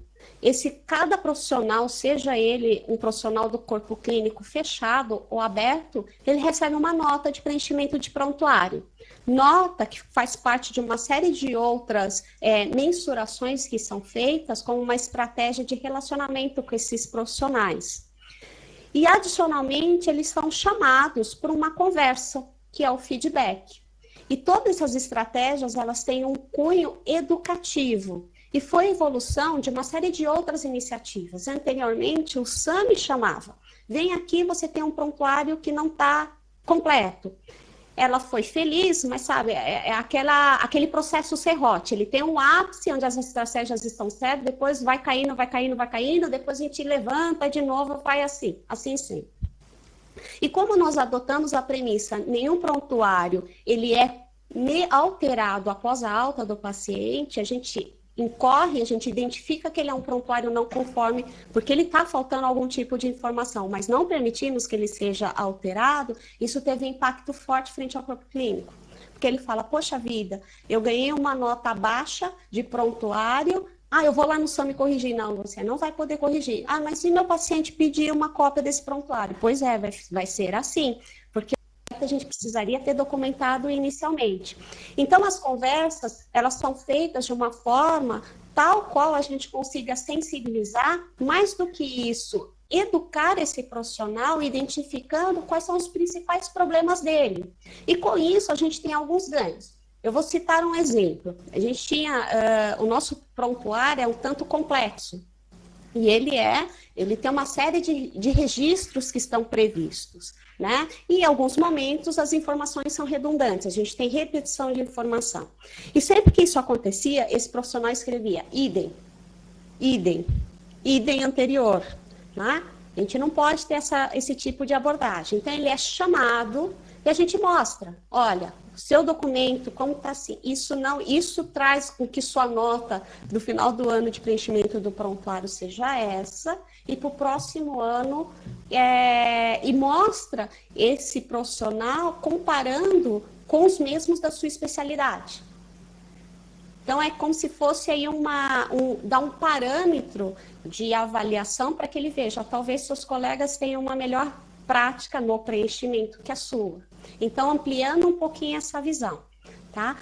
cada profissional, seja ele um profissional do corpo clínico fechado ou aberto, ele recebe uma nota de preenchimento de prontuário. Nota que faz parte de uma série de outras mensurações que são feitas como uma estratégia de relacionamento com esses profissionais. E, adicionalmente, eles são chamados por uma conversa, que é o feedback. E todas essas estratégias, elas têm um cunho educativo. E foi evolução de uma série de outras iniciativas. Anteriormente, o SAMI chamava, vem aqui, você tem um prontuário que não está completo. Ela foi feliz, mas sabe, aquele processo serrote, ele tem um ápice onde as estratégias estão certas, depois vai caindo, depois a gente levanta de novo, vai assim sempre. E como nós adotamos a premissa, nenhum prontuário, ele é alterado após a alta do paciente, a gente incorre, a gente identifica que ele é um prontuário não conforme, porque ele está faltando algum tipo de informação, mas não permitimos que ele seja alterado, isso teve um impacto forte frente ao corpo clínico. Porque ele fala, poxa vida, eu ganhei uma nota baixa de prontuário, eu vou lá no SAMI corrigir. Não, você não vai poder corrigir. Mas se meu paciente pedir uma cópia desse prontuário? Pois é, vai ser assim, porque a gente precisaria ter documentado inicialmente. Então, as conversas, elas são feitas de uma forma tal qual a gente consiga sensibilizar, mais do que isso, educar esse profissional, identificando quais são os principais problemas dele. E com isso, a gente tem alguns ganhos. Eu vou citar um exemplo. A gente tinha, o nosso prontuário é um tanto complexo. E ele tem uma série de registros que estão previstos, né? E em alguns momentos as informações são redundantes, a gente tem repetição de informação. E sempre que isso acontecia, esse profissional escrevia idem anterior, né? A gente não pode ter esse tipo de abordagem. Então ele é chamado e a gente mostra, olha, seu documento, como está assim, isso traz com que sua nota do final do ano de preenchimento do prontuário seja essa, e para o próximo ano, e mostra esse profissional comparando com os mesmos da sua especialidade. Então, é como se fosse aí dar um parâmetro de avaliação para que ele veja, talvez seus colegas tenham uma melhor prática no preenchimento que a sua. Então, ampliando um pouquinho essa visão, tá?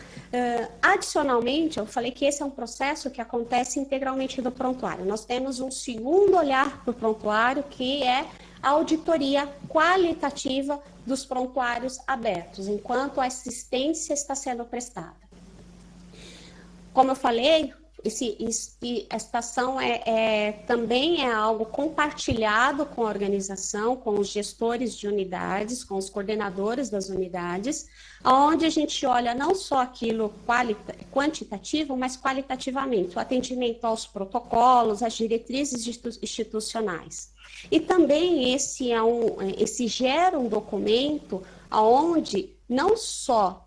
Adicionalmente, eu falei que esse é um processo que acontece integralmente no prontuário. Nós temos um segundo olhar para o prontuário, que é a auditoria qualitativa dos prontuários abertos, enquanto a assistência está sendo prestada. Como eu falei, esta ação também é algo compartilhado com a organização, com os gestores de unidades, com os coordenadores das unidades, onde a gente olha não só aquilo quantitativo, mas qualitativamente, o atendimento aos protocolos, às diretrizes institucionais. E também esse gera um documento onde não só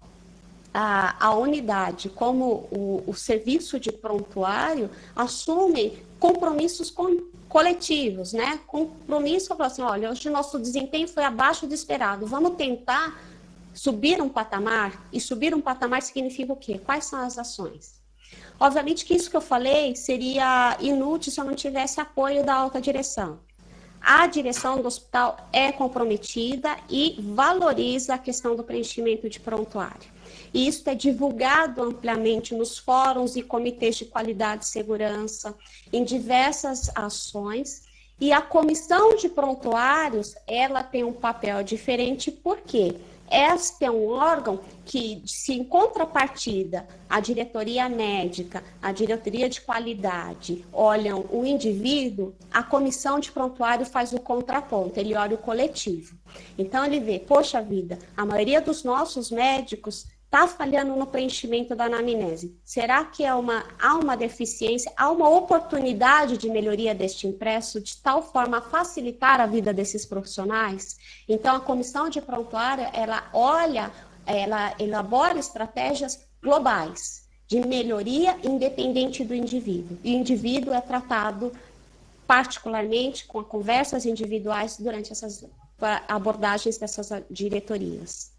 a unidade, como o serviço de prontuário, assumem compromissos coletivos, né? Compromisso, assim, olha, hoje o nosso desempenho foi abaixo do esperado, vamos tentar subir um patamar, e subir um patamar significa o quê? Quais são as ações? Obviamente que isso que eu falei seria inútil se eu não tivesse apoio da alta direção. A direção do hospital é comprometida e valoriza a questão do preenchimento de prontuário. E isso é divulgado amplamente nos fóruns e comitês de qualidade e segurança, em diversas ações. E a comissão de prontuários, ela tem um papel diferente, porque este é um órgão que, se em contrapartida, a diretoria médica, a diretoria de qualidade olham o indivíduo, a comissão de prontuário faz o contraponto, ele olha o coletivo. Então, ele vê, poxa vida, a maioria dos nossos médicos está falhando no preenchimento da anamnese? Será que há uma deficiência, há uma oportunidade de melhoria deste impresso de tal forma a facilitar a vida desses profissionais? Então, a comissão de prontuário, ela elabora estratégias globais de melhoria independente do indivíduo. E o indivíduo é tratado particularmente com conversas individuais durante essas abordagens dessas diretorias.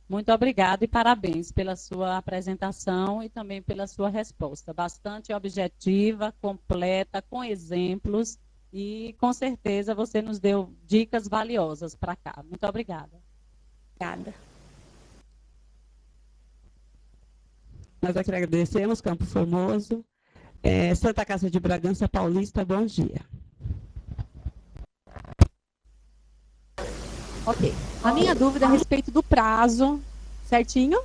Muito obrigada e parabéns pela sua apresentação e também pela sua resposta. Bastante objetiva, completa, com exemplos e, com certeza, você nos deu dicas valiosas para cá. Muito obrigada. Obrigada. Nós aqui agradecemos, Campo Formoso. Santa Casa de Bragança Paulista, bom dia. Ok. A minha dúvida é a respeito do prazo, certinho?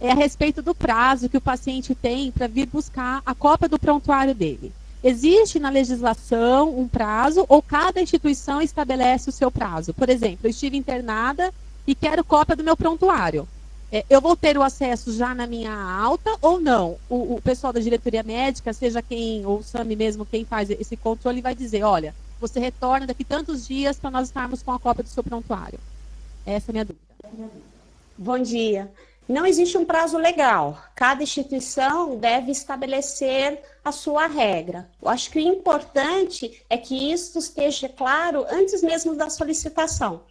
É a respeito do prazo que o paciente tem para vir buscar a cópia do prontuário dele. Existe na legislação um prazo ou cada instituição estabelece o seu prazo? Por exemplo, eu estive internada e quero cópia do meu prontuário. Eu vou ter o acesso já na minha alta ou não? O pessoal da diretoria médica, seja quem, ou o SAMI mesmo, quem faz esse controle, vai dizer, olha, você retorna daqui tantos dias para nós estarmos com a cópia do seu prontuário. Essa é a minha dúvida. Bom dia. Não existe um prazo legal. Cada instituição deve estabelecer a sua regra. Eu acho que o importante é que isso esteja claro antes mesmo da solicitação.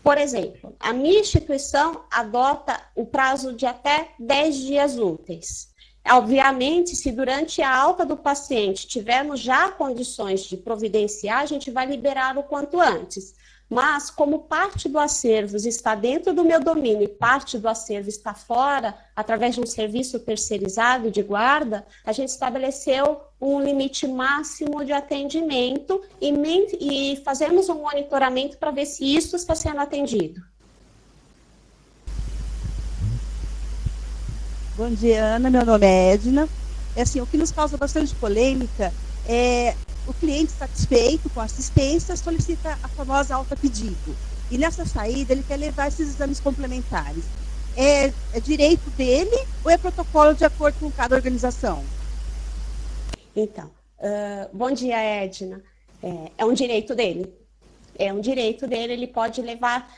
Por exemplo, a minha instituição adota o prazo de até 10 dias úteis. Obviamente, se durante a alta do paciente tivermos já condições de providenciar, a gente vai liberar o quanto antes. Mas, como parte do acervo está dentro do meu domínio e parte do acervo está fora, através de um serviço terceirizado de guarda, a gente estabeleceu um limite máximo de atendimento e fazemos um monitoramento para ver se isso está sendo atendido. Bom dia, Ana. Meu nome é Edna. O que nos causa bastante polêmica é o cliente satisfeito com a assistência solicita a famosa alta pedido. E nessa saída ele quer levar esses exames complementares. É direito dele ou é protocolo de acordo com cada organização? Então, bom dia, Edna. É um direito dele. É um direito dele, ele pode levar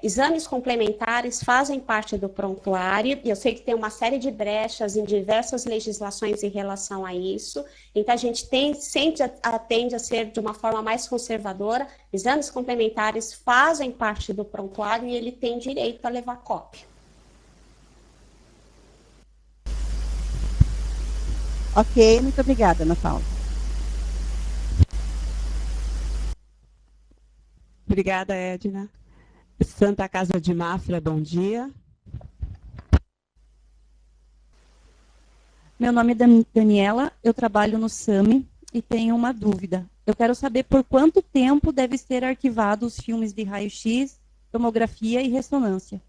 exames complementares, fazem parte do prontuário, e eu sei que tem uma série de brechas em diversas legislações em relação a isso, então a gente sempre atende a ser de uma forma mais conservadora, exames complementares fazem parte do prontuário e ele tem direito a levar cópia. Ok, muito obrigada, Ana Paula. Obrigada, Edna. Santa Casa de Mafra, bom dia. Meu nome é Daniela, eu trabalho no SAMI e tenho uma dúvida. Eu quero saber por quanto tempo deve ser arquivado os filmes de raio-x, tomografia e ressonância.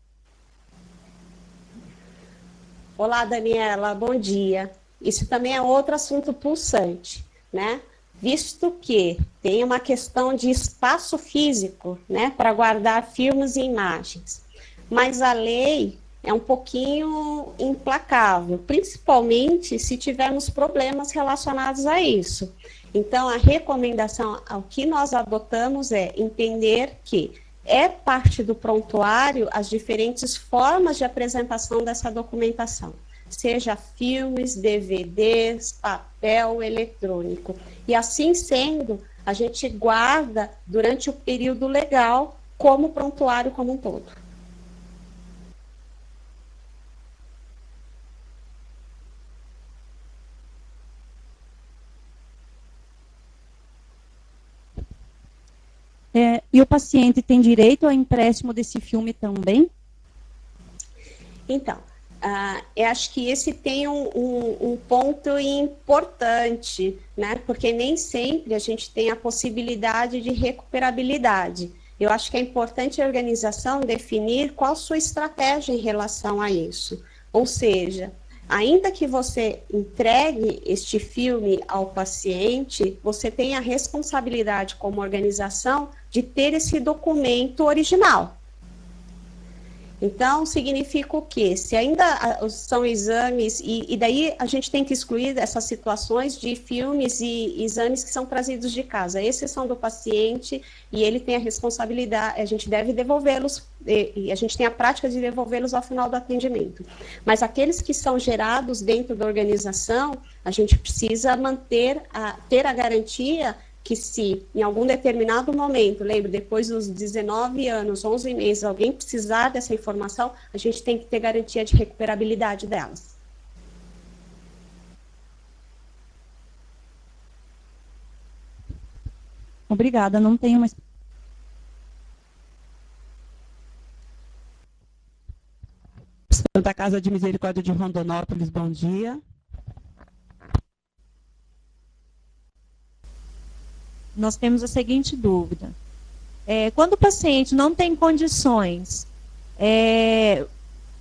Olá, Daniela, bom dia. Isso também é outro assunto pulsante, né? Visto que tem uma questão de espaço físico, né, para guardar filmes e imagens. Mas a lei é um pouquinho implacável, principalmente se tivermos problemas relacionados a isso. Então, a recomendação, ao que nós adotamos é entender que é parte do prontuário as diferentes formas de apresentação dessa documentação. Seja filmes, DVDs, papel, eletrônico. E assim sendo, a gente guarda durante o período legal como prontuário como um todo. E o paciente tem direito ao empréstimo desse filme também? Então, eu acho que esse tem um ponto importante, né? Porque nem sempre a gente tem a possibilidade de recuperabilidade. Eu acho que é importante a organização definir qual a sua estratégia em relação a isso. Ou seja, ainda que você entregue este filme ao paciente, você tem a responsabilidade como organização de ter esse documento original. Então, significa o quê? Se ainda são exames, e daí a gente tem que excluir essas situações de filmes e exames que são trazidos de casa, a exceção do paciente, e ele tem a responsabilidade, a gente deve devolvê-los, e a gente tem a prática de devolvê-los ao final do atendimento. Mas aqueles que são gerados dentro da organização, a gente precisa ter a garantia que se em algum determinado momento, lembro, depois dos 19 anos, 11 meses, alguém precisar dessa informação, a gente tem que ter garantia de recuperabilidade delas. Obrigada, não tenho mais. Santa Casa de Misericórdia de Rondonópolis, bom dia. Nós temos a seguinte dúvida. Quando o paciente não tem condições,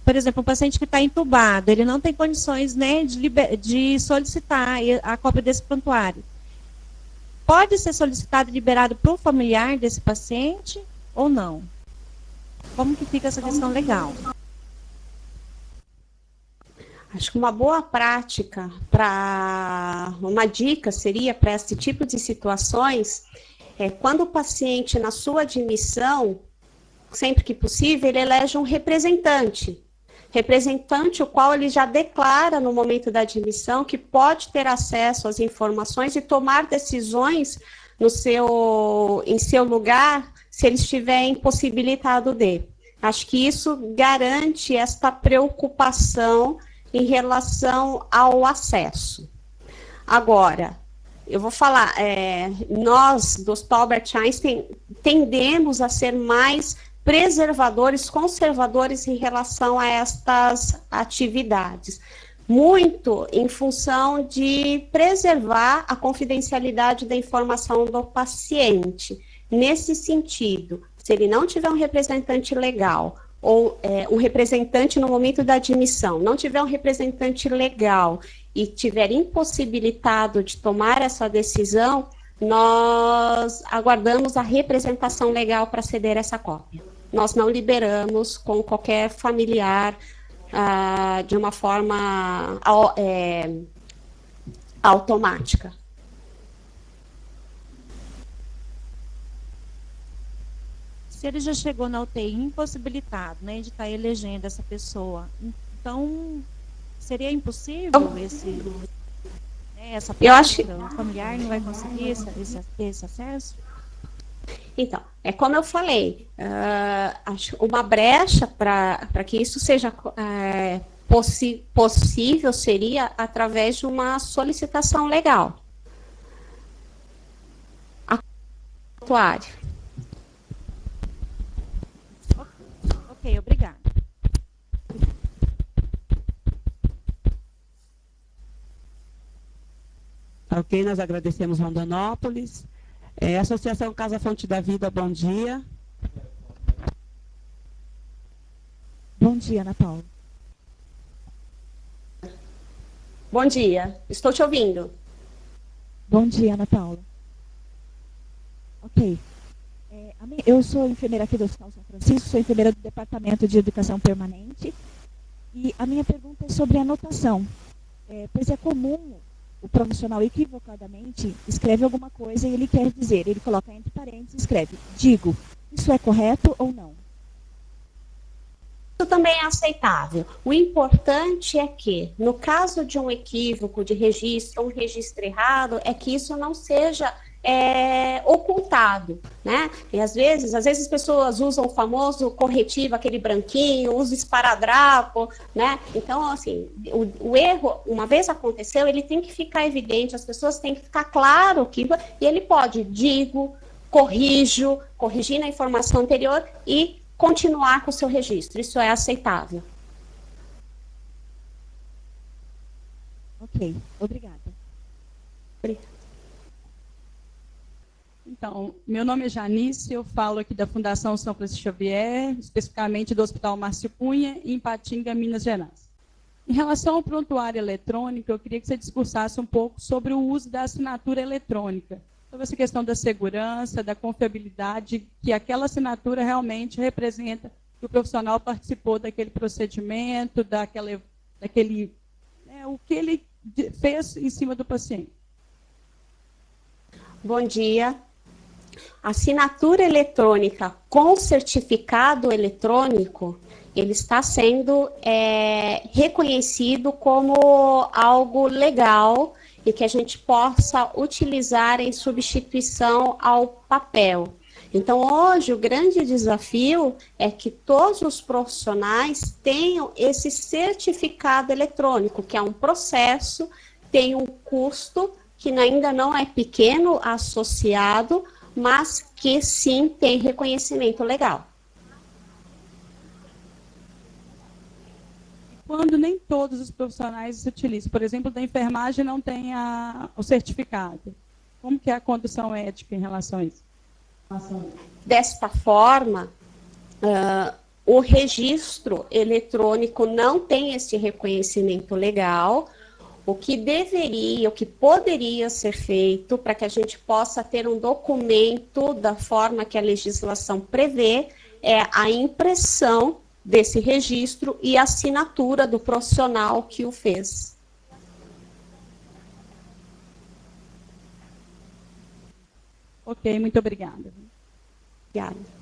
por exemplo, um paciente que está entubado, ele não tem condições, né, de solicitar a cópia desse prontuário. Pode ser solicitado e liberado para o familiar desse paciente ou não? Como que fica essa questão legal? Acho que uma boa prática, uma dica seria para esse tipo de situações, quando o paciente, na sua admissão, sempre que possível, ele elege um representante. Representante o qual ele já declara no momento da admissão que pode ter acesso às informações e tomar decisões em seu lugar, se ele estiver impossibilitado de. Acho que isso garante esta preocupação em relação ao acesso. Agora, eu vou falar, nós do Hospital Albert Einstein tendemos a ser mais preservadores, conservadores em relação a estas atividades, muito em função de preservar a confidencialidade da informação do paciente. Nesse sentido, se ele não tiver um representante legal, ou um representante no momento da admissão, não tiver um representante legal e tiver impossibilitado de tomar essa decisão, nós aguardamos a representação legal para ceder essa cópia. Nós não liberamos com qualquer familiar de uma forma automática. Se ele já chegou na UTI impossibilitado, né, de estar elegendo essa pessoa, então seria impossível essa prática? O familiar não vai conseguir esse acesso? Então, como eu falei, acho uma brecha para que isso seja possível seria através de uma solicitação legal. Atuário. Ok, obrigada. Ok, nós agradecemos Rondonópolis. Associação Casa Fonte da Vida, bom dia. Bom dia, Ana Paula. Bom dia, estou te ouvindo. Bom dia, Ana Paula. Ok. Eu sou enfermeira aqui do Hospital São Francisco, sou enfermeira do Departamento de Educação Permanente. E a minha pergunta é sobre a anotação. Pois é comum o profissional equivocadamente escreve alguma coisa e ele quer dizer, ele coloca entre parênteses e escreve, digo, isso é correto ou não? Isso também é aceitável. O importante é que, no caso de um equívoco de registro, um registro errado, é que isso não seja ocultado, né? E às vezes as pessoas usam o famoso corretivo, aquele branquinho, usa esparadrapo, né? Então, assim, o erro, uma vez aconteceu, ele tem que ficar evidente, as pessoas têm que ficar claro que, e ele pode, digo, corrigir na informação anterior e continuar com o seu registro. Isso é aceitável. Ok, obrigada. Obrigada. Então, meu nome é Janice, eu falo aqui da Fundação São Francisco Xavier, especificamente do Hospital Márcio Cunha, em Ipatinga, Minas Gerais. Em relação ao prontuário eletrônico, eu queria que você discursasse um pouco sobre o uso da assinatura eletrônica, sobre essa questão da segurança, da confiabilidade, que aquela assinatura realmente representa que o profissional participou daquele procedimento, o que ele fez em cima do paciente. Bom dia. Assinatura eletrônica com certificado eletrônico, ele está sendo reconhecido como algo legal e que a gente possa utilizar em substituição ao papel. Então, hoje, o grande desafio é que todos os profissionais tenham esse certificado eletrônico, que é um processo, tem um custo que ainda não é pequeno associado, mas que sim tem reconhecimento legal. Quando nem todos os profissionais se utilizam, por exemplo, da enfermagem não tem o certificado, como que é a condução ética em relação a isso? Desta forma, o registro eletrônico não tem esse reconhecimento legal. O que deveria, o que poderia ser feito para que a gente possa ter um documento da forma que a legislação prevê é a impressão desse registro e a assinatura do profissional que o fez. Ok, muito obrigada. Obrigada.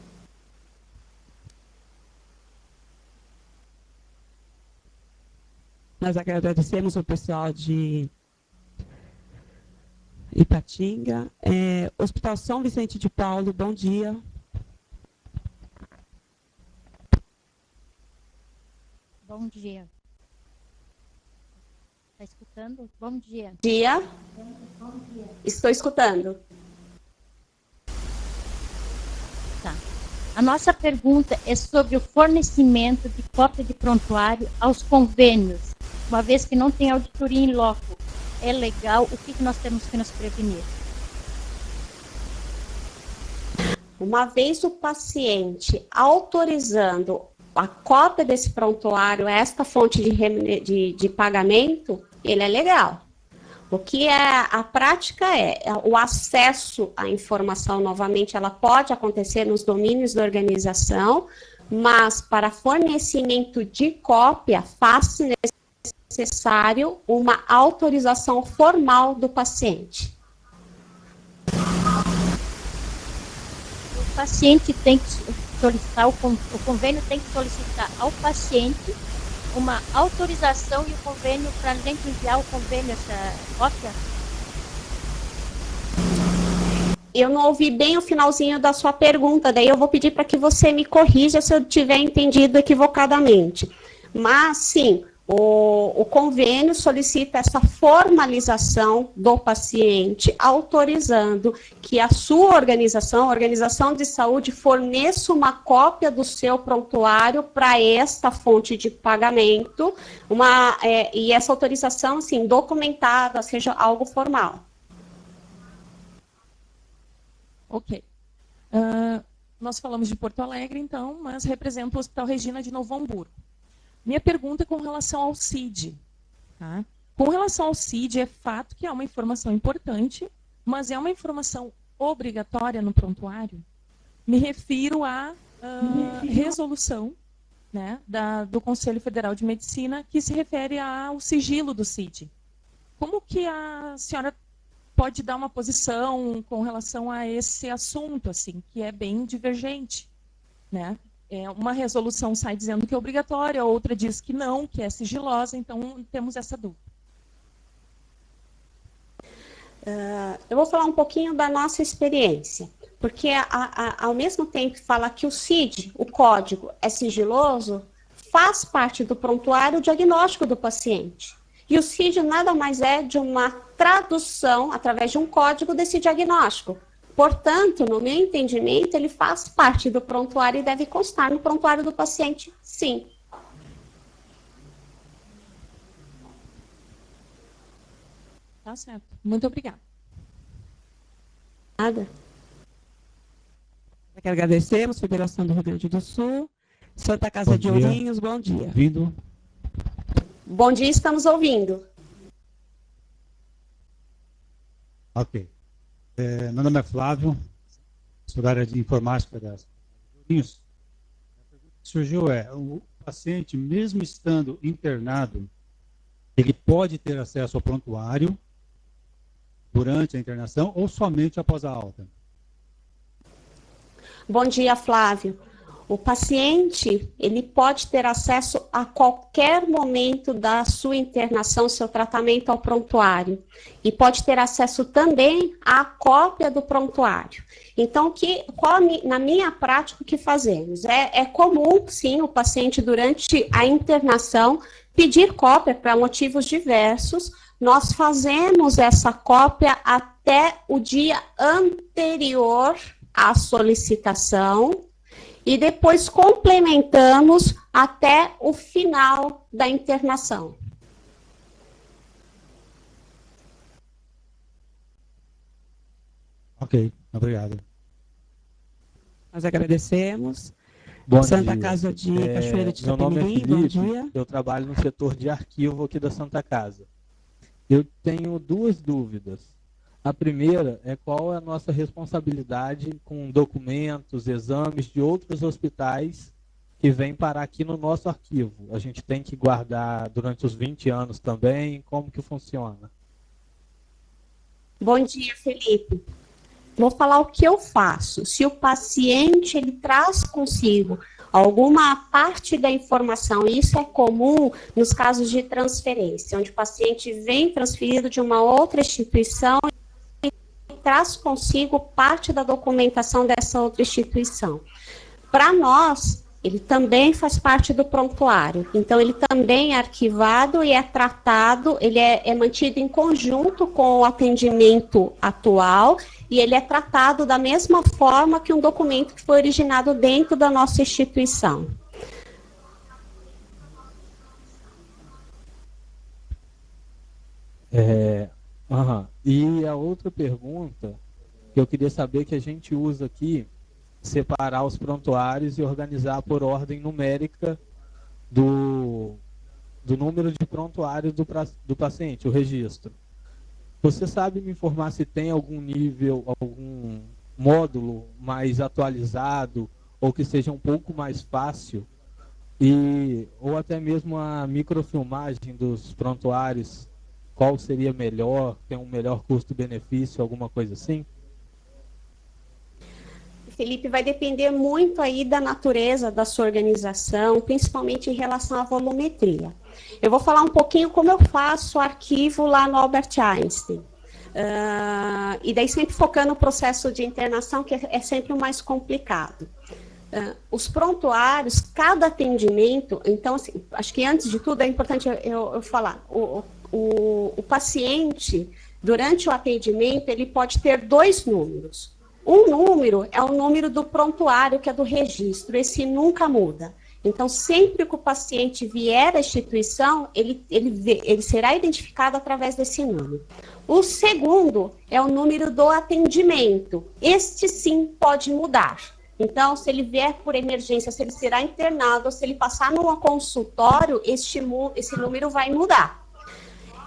Nós agradecemos o pessoal de Ipatinga. Hospital São Vicente de Paulo, bom dia. Bom dia. Está escutando? Bom dia. Dia. Bom dia. Estou escutando. Tá. A nossa pergunta é sobre o fornecimento de cópia de prontuário aos convênios, uma vez que não tem auditoria em loco. É legal? O que nós temos que nos prevenir? Uma vez o paciente autorizando a cópia desse prontuário, esta fonte de pagamento, ele é legal. O que a prática é o acesso à informação, novamente, ela pode acontecer nos domínios da organização, mas para fornecimento de cópia, faz-se necessário uma autorização formal do paciente. O paciente tem que solicitar, o convênio tem que solicitar ao paciente uma autorização e o convênio para a gente enviar o convênio, essa cópia? Eu não ouvi bem o finalzinho da sua pergunta, daí eu vou pedir para que você me corrija se eu tiver entendido equivocadamente. Mas, sim, o convênio solicita essa formalização do paciente, autorizando que a sua organização, a organização de saúde, forneça uma cópia do seu prontuário para esta fonte de pagamento, e essa autorização, assim, documentada, seja algo formal. Ok. Nós falamos de Porto Alegre, então, mas represento o Hospital Regina de Novo Hamburgo. Minha pergunta é com relação ao CID. Tá? Com relação ao CID, é fato que é uma informação importante, mas é uma informação obrigatória no prontuário? Me refiro à resolução, né, do Conselho Federal de Medicina, que se refere ao sigilo do CID. Como que a senhora pode dar uma posição com relação a esse assunto, assim, que é bem divergente, né? Uma resolução sai dizendo que é obrigatória, outra diz que não, que é sigilosa, então temos essa dúvida. Eu vou falar um pouquinho da nossa experiência, porque ao mesmo tempo que fala que o CID, o código, é sigiloso, faz parte do prontuário diagnóstico do paciente. E o CID nada mais é de uma tradução, através de um código, desse diagnóstico. Portanto, no meu entendimento, ele faz parte do prontuário e deve constar no prontuário do paciente, sim. Tá certo. Muito obrigada. Nada. Aqui agradecemos, Federação do Rio Grande do Sul. Santa Casa de Ourinhos, bom dia. Ouvido. Bom dia, estamos ouvindo. Ok. Meu nome é Flávio, sou da área de informática das Jurinhos. A pergunta que surgiu o paciente, mesmo estando internado, ele pode ter acesso ao prontuário durante a internação ou somente após a alta? Bom dia, Flávio. O paciente, ele pode ter acesso a qualquer momento da sua internação, seu tratamento ao prontuário. E pode ter acesso também à cópia do prontuário. Então, na minha prática, o que fazemos? É comum, sim, o paciente, durante a internação, pedir cópia para motivos diversos. Nós fazemos essa cópia até o dia anterior à solicitação, e depois complementamos até o final da internação. Ok, obrigado. Nós agradecemos. Bom Santa dia. Casa de Cachoeira de Meu nome é Itapemirim, bom Felipe, dia. eu trabalho no setor de arquivo aqui da Santa Casa. Eu tenho duas dúvidas. A primeira é qual é a nossa responsabilidade com documentos, exames de outros hospitais que vêm parar aqui no nosso arquivo. A gente tem que guardar durante os 20 anos também? Como que funciona? Bom dia, Felipe. Vou falar o que eu faço. Se o paciente ele traz consigo alguma parte da informação, isso é comum nos casos de transferência, onde o paciente vem transferido de uma outra instituição traz consigo parte da documentação dessa outra instituição. Para nós, ele também faz parte do prontuário, então ele também é arquivado e é tratado, ele é mantido em conjunto com o atendimento atual e ele é tratado da mesma forma que um documento que foi originado dentro da nossa instituição. E a outra pergunta que eu queria saber, que a gente usa aqui, separar os prontuários e organizar por ordem numérica do número de prontuários do paciente, o registro. Você sabe me informar se tem algum nível, algum módulo mais atualizado ou que seja um pouco mais fácil, ou até mesmo a microfilmagem dos prontuários? Qual seria melhor, tem um melhor custo-benefício, alguma coisa assim? Felipe, vai depender muito aí da natureza da sua organização, principalmente em relação à volumetria. Eu vou falar um pouquinho como eu faço o arquivo lá no Albert Einstein. E daí sempre focando no processo de internação, que é sempre o mais complicado. Os prontuários, cada atendimento, então, assim, acho que antes de tudo é importante eu falar, o paciente, durante o atendimento, ele pode ter dois números. Um número é o número do prontuário, que é do registro, esse nunca muda. Então, sempre que o paciente vier à instituição, ele será identificado através desse número. O segundo é o número do atendimento. Este sim pode mudar. Então, se ele vier por emergência, se ele será internado, ou se ele passar num consultório, esse número vai mudar.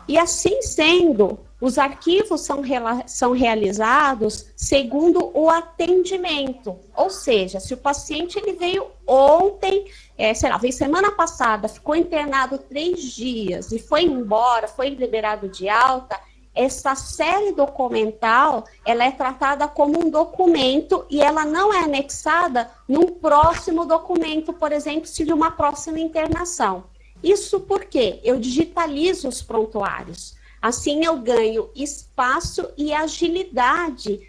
E assim sendo, os arquivos são realizados segundo o atendimento. Ou seja, se o paciente ele veio ontem, veio semana passada, ficou internado 3 dias e foi embora, foi liberado de alta, essa série documental, ela é tratada como um documento e ela não é anexada num próximo documento, por exemplo, se de uma próxima internação. Isso porque eu digitalizo os prontuários. Assim eu ganho espaço e agilidade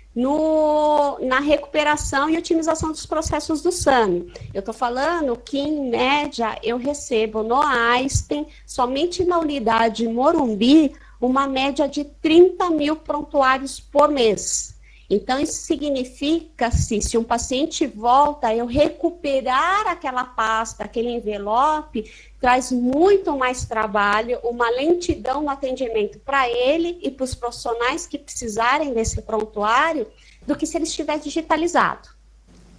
na recuperação e otimização dos processos do SAMI. Eu estou falando que, em média, eu recebo no Einstein, somente na unidade Morumbi, uma média de 30 mil prontuários por mês. Então, isso significa, se um paciente volta, eu recuperar aquela pasta, aquele envelope, traz muito mais trabalho, uma lentidão no atendimento para ele e para os profissionais que precisarem desse prontuário, do que se ele estiver digitalizado.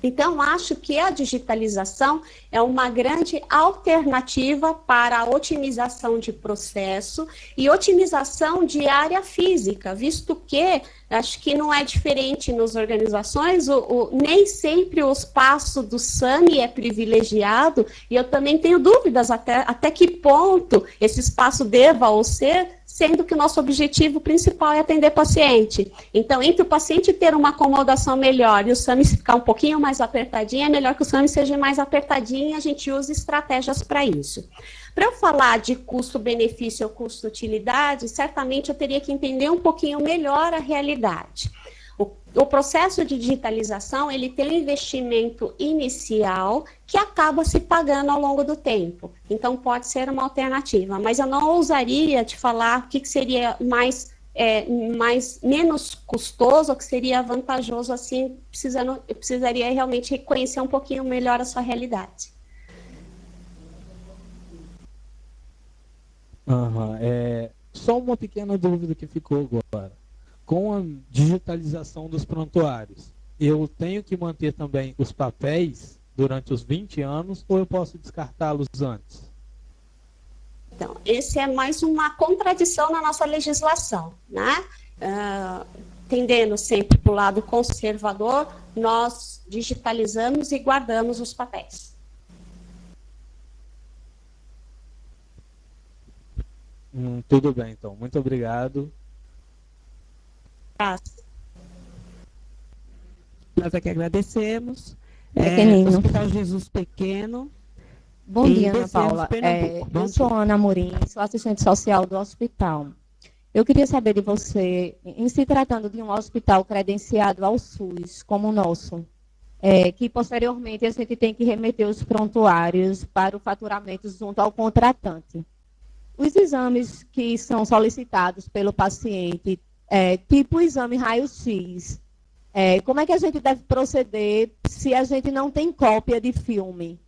Então, acho que a digitalização é uma grande alternativa para a otimização de processo e otimização de área física, visto que acho que não é diferente nas organizações, nem sempre o espaço do SAMI é privilegiado, e eu também tenho dúvidas até que ponto esse espaço deva ou ser, sendo que o nosso objetivo principal é atender paciente. Então, entre o paciente ter uma acomodação melhor e o SAMI ficar um pouquinho mais apertadinho, é melhor que o SAMI seja mais apertadinho e a gente use estratégias para isso. Para eu falar de custo-benefício ou custo-utilidade, certamente eu teria que entender um pouquinho melhor a realidade. O processo de digitalização, ele tem um investimento inicial que acaba se pagando ao longo do tempo. Então, pode ser uma alternativa, mas eu não ousaria te falar o que seria menos custoso, ou que seria vantajoso, assim, eu precisaria realmente conhecer um pouquinho melhor a sua realidade. Só uma pequena dúvida que ficou agora. Com a digitalização dos prontuários, eu tenho que manter também os papéis durante os 20 anos ou eu posso descartá-los antes? Então, esse é mais uma contradição na nossa legislação, né? Tendendo sempre para o lado conservador, nós digitalizamos e guardamos os papéis. Tudo bem, então. Muito obrigado. Nós aqui agradecemos. Hospital Jesus Pequeno. Bom dia, Ana Paula. Eu sou Ana Amorim, sou assistente social do hospital. Eu queria saber de você, em se tratando de um hospital credenciado ao SUS, como o nosso, que posteriormente a gente tem que remeter os prontuários para o faturamento junto ao contratante. Os exames que são solicitados pelo paciente, tipo o exame raio-x, como é que a gente deve proceder se a gente não tem cópia de filme?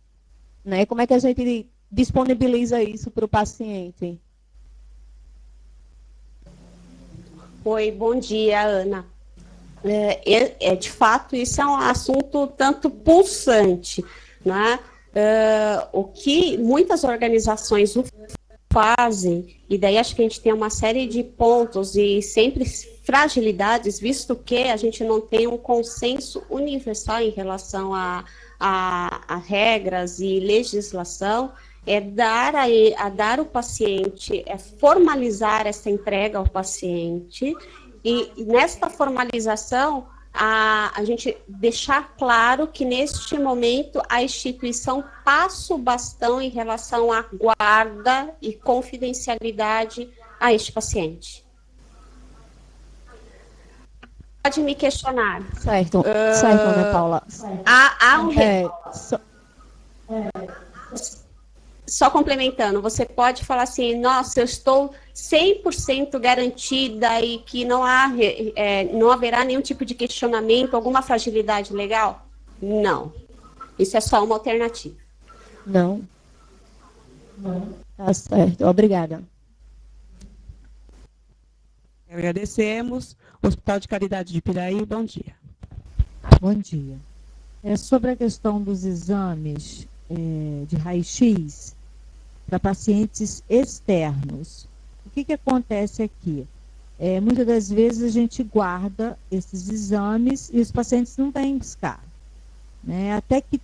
Né? Como é que a gente disponibiliza isso para o paciente? Oi, bom dia, Ana. De fato, isso é um assunto tanto pulsante, né? O que muitas organizações fazem, e daí acho que a gente tem uma série de pontos e sempre fragilidades, visto que a gente não tem um consenso universal em relação a regras e legislação, dar ao paciente, formalizar essa entrega ao paciente, e nesta formalização, a gente deixar claro que, neste momento, a instituição passa o bastão em relação à guarda e confidencialidade a este paciente. Pode me questionar. Certo, Ana Paula. Só complementando, você pode falar assim, nossa, eu estou 100% garantida e que não haverá nenhum tipo de questionamento, alguma fragilidade legal? Não. Isso é só uma alternativa. Não. Tá certo, obrigada. Agradecemos. Hospital de Caridade de Piraí, bom dia. Bom dia. Sobre a questão dos exames de raio-x para pacientes externos, o que acontece aqui? Muitas das vezes a gente guarda esses exames e os pacientes não vêm buscar, né? Até que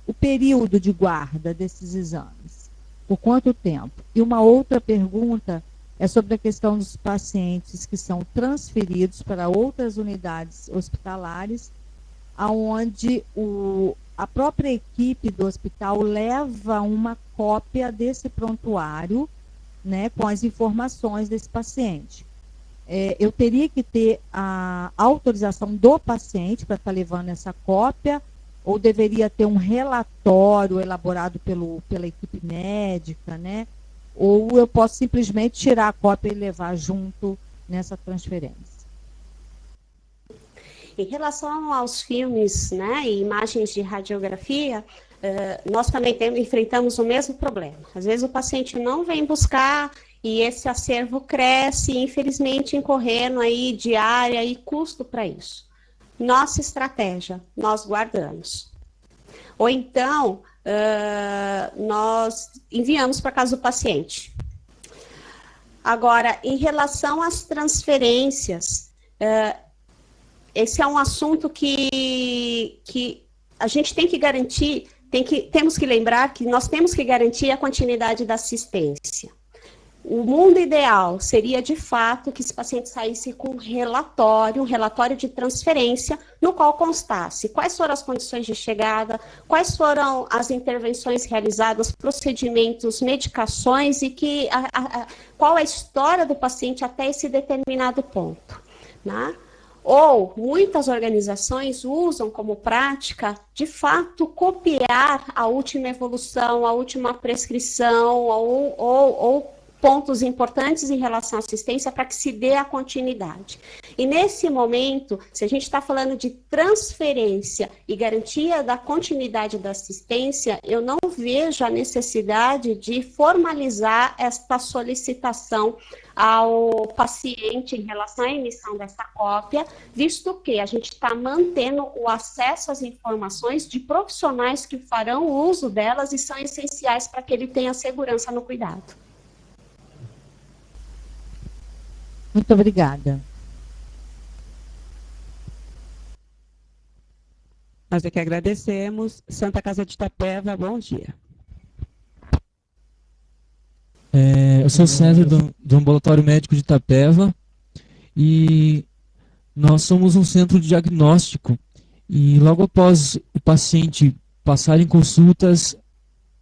o período de guarda desses exames, por quanto tempo? E uma outra pergunta é sobre a questão dos pacientes que são transferidos para outras unidades hospitalares, onde a própria equipe do hospital leva uma cópia desse prontuário, né, com as informações desse paciente. Eu teria que ter a autorização do paciente para estar levando essa cópia, ou deveria ter um relatório elaborado pela equipe médica, né? Ou eu posso simplesmente tirar a cópia e levar junto nessa transferência? Em relação aos filmes, né, e imagens de radiografia, nós também enfrentamos o mesmo problema. Às vezes o paciente não vem buscar e esse acervo cresce, infelizmente incorrendo aí diária e custo para isso. nossa estratégia, nós guardamos. Ou então, nós enviamos para casa do paciente. Agora, em relação às transferências, esse é um assunto que a gente tem que garantir, temos que lembrar que nós temos que garantir a continuidade da assistência. O mundo ideal seria, de fato, que esse paciente saísse com um relatório de transferência, no qual constasse quais foram as condições de chegada, quais foram as intervenções realizadas, procedimentos, medicações e qual a história do paciente até esse determinado ponto, né? Ou muitas organizações usam como prática, de fato, copiar a última evolução, a última prescrição ou pontos importantes em relação à assistência para que se dê a continuidade. E nesse momento, se a gente está falando de transferência e garantia da continuidade da assistência, eu não vejo a necessidade de formalizar esta solicitação ao paciente em relação à emissão dessa cópia, visto que a gente está mantendo o acesso às informações de profissionais que farão uso delas e são essenciais para que ele tenha segurança no cuidado. Muito obrigada. Nós é que agradecemos. Santa Casa de Itapeva, bom dia. Eu sou o César do Ambulatório Médico de Itapeva e nós somos um centro de diagnóstico e logo após o paciente passar em consultas,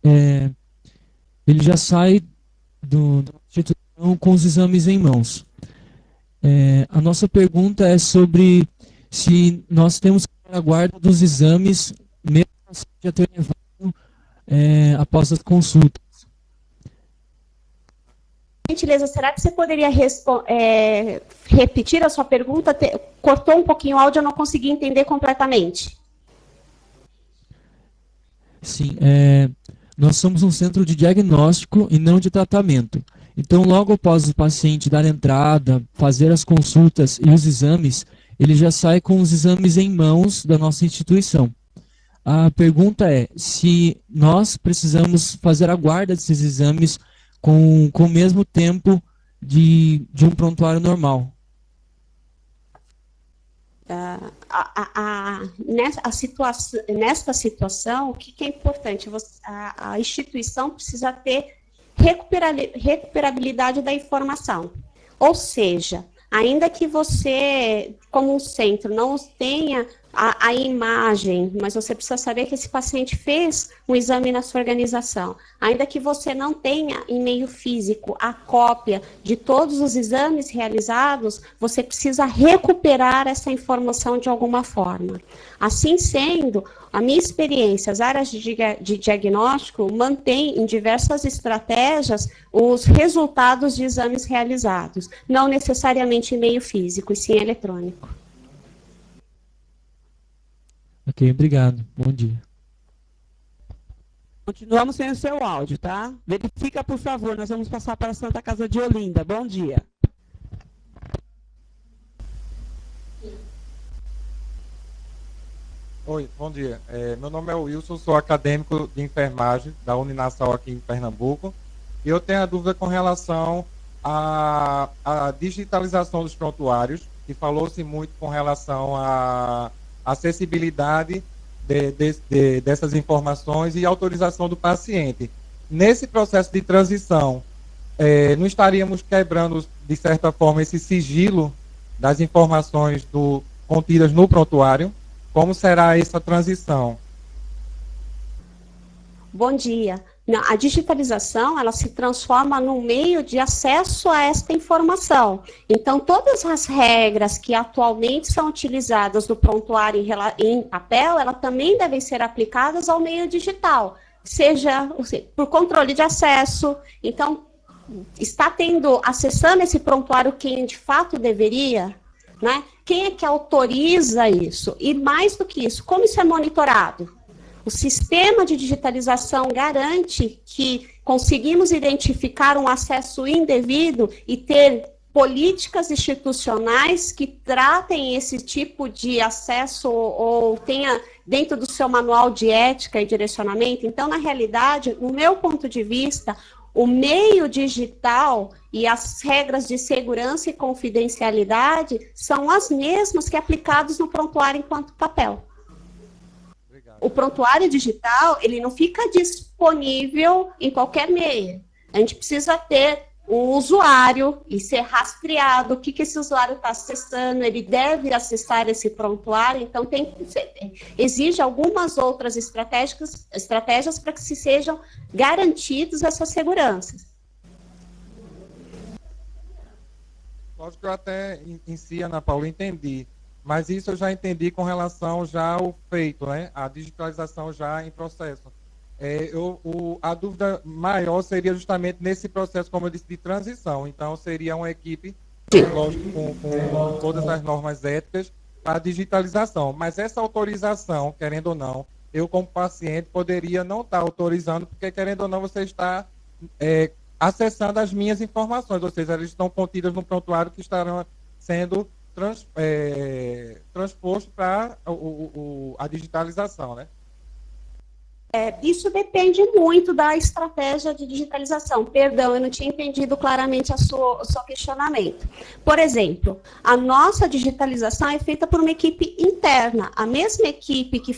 ele já sai da instituição com os exames em mãos. A nossa pergunta é sobre se nós temos que ter a guarda dos exames, mesmo assim já ter levado após as consultas. Gentileza, será que você poderia repetir a sua pergunta? Cortou um pouquinho o áudio, eu não consegui entender completamente. Sim, nós somos um centro de diagnóstico e não de tratamento. Então, logo após o paciente dar entrada, fazer as consultas e os exames, ele já sai com os exames em mãos da nossa instituição. A pergunta é se nós precisamos fazer a guarda desses exames com o mesmo tempo de um prontuário normal. Nesta situação, o que é importante? A instituição precisa ter recuperabilidade da informação. Ou seja, ainda que você, como um centro, não tenha a imagem, mas você precisa saber que esse paciente fez um exame na sua organização. Ainda que você não tenha em meio físico a cópia de todos os exames realizados, você precisa recuperar essa informação de alguma forma. Assim sendo, a minha experiência, as áreas de diagnóstico mantêm em diversas estratégias os resultados de exames realizados, não necessariamente em meio físico, e sim eletrônico. Ok, obrigado. Bom dia. Continuamos sem o seu áudio, tá? Verifica, por favor. Nós vamos passar para a Santa Casa de Olinda. Bom dia. Oi, bom dia. Meu nome é Wilson, sou acadêmico de enfermagem da Uninasal aqui em Pernambuco. E eu tenho a dúvida com relação à digitalização dos prontuários, que falou-se muito com relação à acessibilidade dessas informações e autorização do paciente. Nesse processo de transição, não estaríamos quebrando, de certa forma, esse sigilo das informações contidas no prontuário? Como será essa transição? Bom dia. A digitalização, ela se transforma num meio de acesso a esta informação. Então, todas as regras que atualmente são utilizadas no prontuário em papel, elas também devem ser aplicadas ao meio digital, seja por controle de acesso. Então, está acessando esse prontuário quem de fato deveria, né? Quem é que autoriza isso? E mais do que isso, como isso é monitorado? O sistema de digitalização garante que conseguimos identificar um acesso indevido e ter políticas institucionais que tratem esse tipo de acesso ou tenha dentro do seu manual de ética e direcionamento. Então, na realidade, no meu ponto de vista, o meio digital e as regras de segurança e confidencialidade são as mesmas que aplicadas no prontuário enquanto papel. O prontuário digital, ele não fica disponível em qualquer meio. A gente precisa ter um usuário e ser rastreado, o que esse usuário está acessando, ele deve acessar esse prontuário, então exige algumas outras estratégias para que se sejam garantidas essas seguranças. Lógico que eu até em si, Ana Paula, entendi, mas isso eu já entendi com relação já ao feito, né? A digitalização já em processo. A dúvida maior seria justamente nesse processo, como eu disse, de transição. Então, seria uma equipe, lógico, com todas as normas éticas para a digitalização. Mas essa autorização, querendo ou não, eu como paciente poderia não estar autorizando, porque, querendo ou não, você está acessando as minhas informações, ou seja, elas estão contidas no prontuário que estarão sendo transposto para a digitalização, né? Isso depende muito da estratégia de digitalização. Perdão, eu não tinha entendido claramente o seu questionamento. Por exemplo, a nossa digitalização é feita por uma equipe interna. A mesma equipe que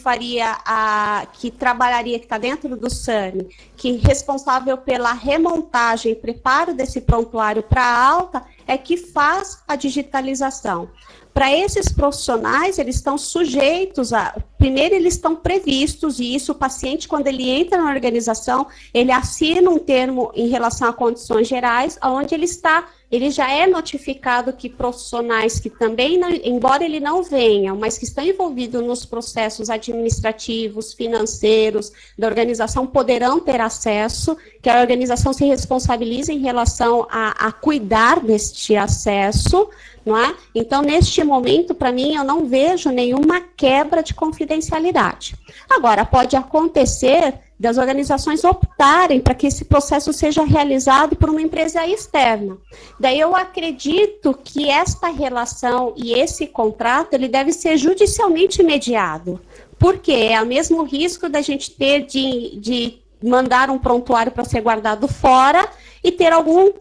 trabalharia, que está dentro do SAMI, que é responsável pela remontagem e preparo desse prontuário para a alta, é que faz a digitalização. Para esses profissionais, eles estão sujeitos primeiro, eles estão previstos, e isso o paciente, quando ele entra na organização, ele assina um termo em relação a condições gerais, onde ele já é notificado que profissionais que também, embora ele não venham, mas que estão envolvidos nos processos administrativos, financeiros da organização, poderão ter acesso, que a organização se responsabiliza em relação a cuidar deste acesso, não é? Então, neste momento, para mim, eu não vejo nenhuma quebra de confidencialidade. Agora, pode acontecer das organizações optarem para que esse processo seja realizado por uma empresa externa. Daí eu acredito que esta relação e esse contrato, ele deve ser judicialmente mediado. Por quê? É o mesmo risco da gente ter de mandar um prontuário para ser guardado fora e ter algum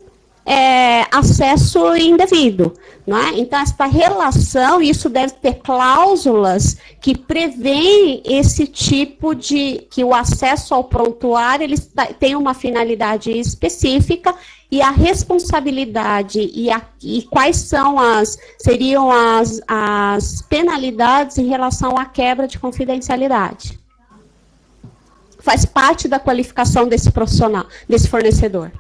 acesso indevido, não é? Então, essa relação, isso deve ter cláusulas que prevêem esse tipo que o acesso ao prontuário ele tem uma finalidade específica e a responsabilidade e quais seriam as penalidades em relação à quebra de confidencialidade. Faz parte da qualificação desse profissional, desse fornecedor.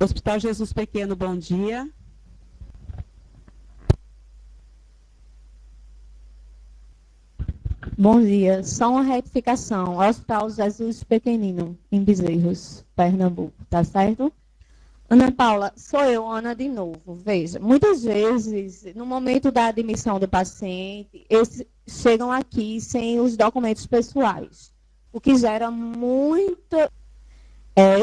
Hospital Jesus Pequeno, bom dia. Bom dia. Só uma retificação. Hospital Jesus Pequenino, em Bezerros, Pernambuco. Tá certo? Ana Paula, sou eu, Ana, de novo. Veja, muitas vezes, no momento da admissão do paciente, eles chegam aqui sem os documentos pessoais, o que gera muita...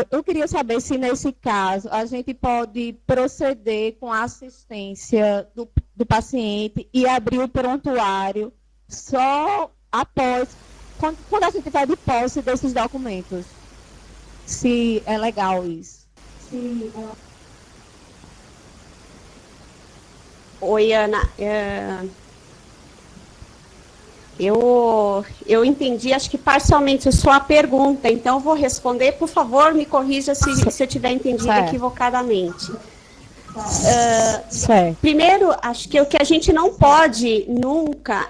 eu queria saber se, nesse caso, a gente pode proceder com a assistência do paciente e abrir o prontuário só após, quando a gente tiver de posse desses documentos. Se é legal isso. Oi, Ana. Eu entendi, acho que parcialmente a sua pergunta, então eu vou responder, por favor, me corrija se eu tiver entendido equivocadamente. Primeiro, acho que o que a gente não pode nunca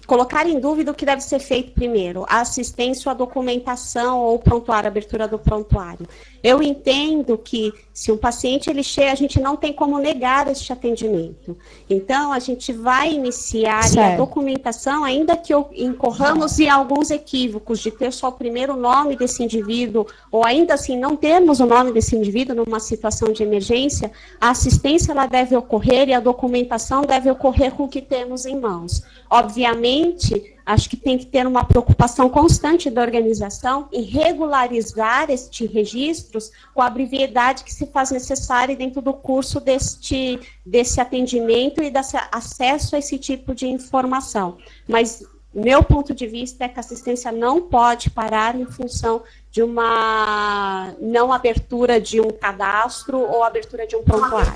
colocar em dúvida o que deve ser feito primeiro, a assistência, a documentação ou prontuário, a abertura do prontuário. Eu entendo que se um paciente ele chega, a gente não tem como negar este atendimento. Então, a gente vai iniciar a documentação, ainda que incorramos em alguns equívocos de ter só o primeiro nome desse indivíduo, ou ainda assim não termos o nome desse indivíduo numa situação de emergência, a assistência ela deve ocorrer e a documentação deve ocorrer com o que temos em mãos. Obviamente, acho que tem que ter uma preocupação constante da organização em regularizar estes registros com a brevidade que se faz necessária dentro do curso desse atendimento e desse acesso a esse tipo de informação. Mas meu ponto de vista é que a assistência não pode parar em função de uma não abertura de um cadastro ou abertura de um prontuário.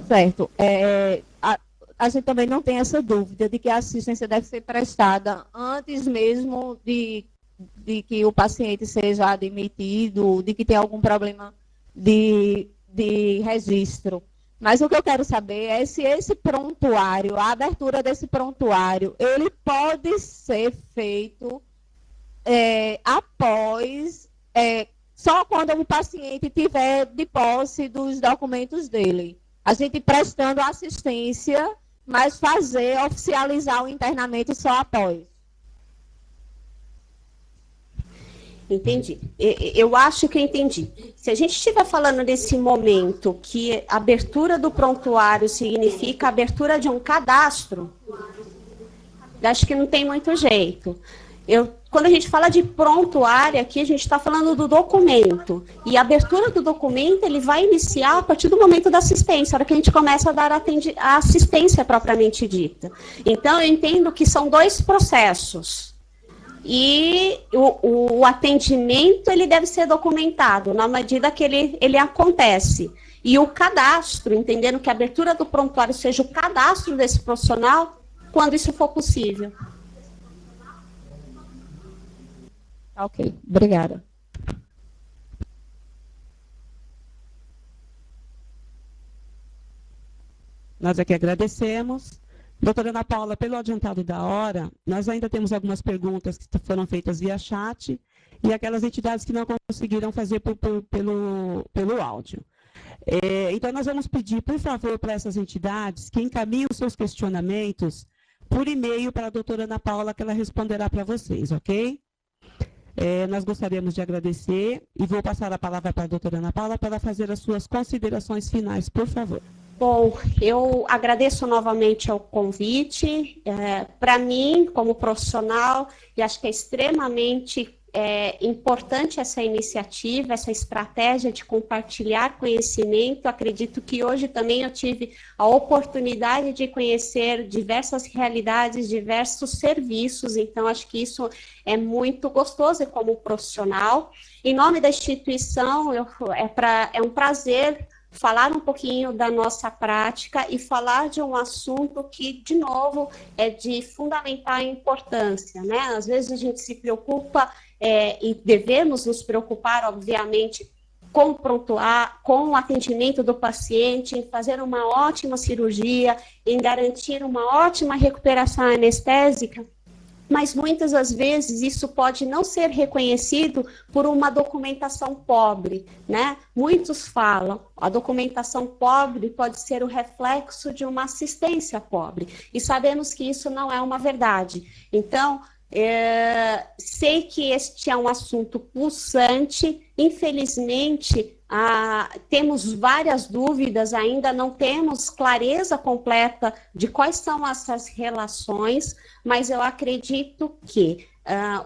Certo. A gente também não tem essa dúvida de que a assistência deve ser prestada antes mesmo de que o paciente seja admitido, de que tem algum problema de registro. Mas o que eu quero saber é se esse prontuário, a abertura desse prontuário, ele pode ser feito após, só quando o paciente tiver de posse dos documentos dele. A gente prestando assistência, mas oficializar o internamento só após. Entendi. Eu acho que eu entendi. Se a gente estiver falando nesse momento que a abertura do prontuário significa a abertura de um cadastro, acho que não tem muito jeito. Quando a gente fala de prontuário aqui, a gente está falando do documento. E a abertura do documento, ele vai iniciar a partir do momento da assistência, a hora que a gente começa a dar a assistência propriamente dita. Então, eu entendo que são dois processos. E o atendimento, ele deve ser documentado na medida que ele acontece. E o cadastro, entendendo que a abertura do prontuário seja o cadastro desse profissional, quando isso for possível. Ok, obrigada. Nós aqui agradecemos. Doutora Ana Paula, pelo adiantado da hora, nós ainda temos algumas perguntas que foram feitas via chat e aquelas entidades que não conseguiram fazer pelo áudio. Então, nós vamos pedir, por favor, para essas entidades que encaminhem os seus questionamentos por e-mail para a doutora Ana Paula, que ela responderá para vocês, ok? Nós gostaríamos de agradecer e vou passar a palavra para a doutora Ana Paula para ela fazer as suas considerações finais, por favor. Bom, eu agradeço novamente ao convite. Para mim, como profissional, e acho que é extremamente importante essa iniciativa, essa estratégia de compartilhar conhecimento. Acredito que hoje também eu tive a oportunidade de conhecer diversas realidades, diversos serviços, então acho que isso é muito gostoso como profissional. Em nome da instituição, é um prazer falar um pouquinho da nossa prática e falar de um assunto que, de novo, é de fundamental importância, né? Às vezes a gente se preocupa e devemos nos preocupar, obviamente, com o atendimento do paciente, em fazer uma ótima cirurgia, em garantir uma ótima recuperação anestésica, mas muitas das vezes isso pode não ser reconhecido por uma documentação pobre, né? Muitos falam, a documentação pobre pode ser o reflexo de uma assistência pobre, e sabemos que isso não é uma verdade. Então, sei que este é um assunto pulsante, infelizmente, temos várias dúvidas, ainda não temos clareza completa de quais são essas relações, mas eu acredito que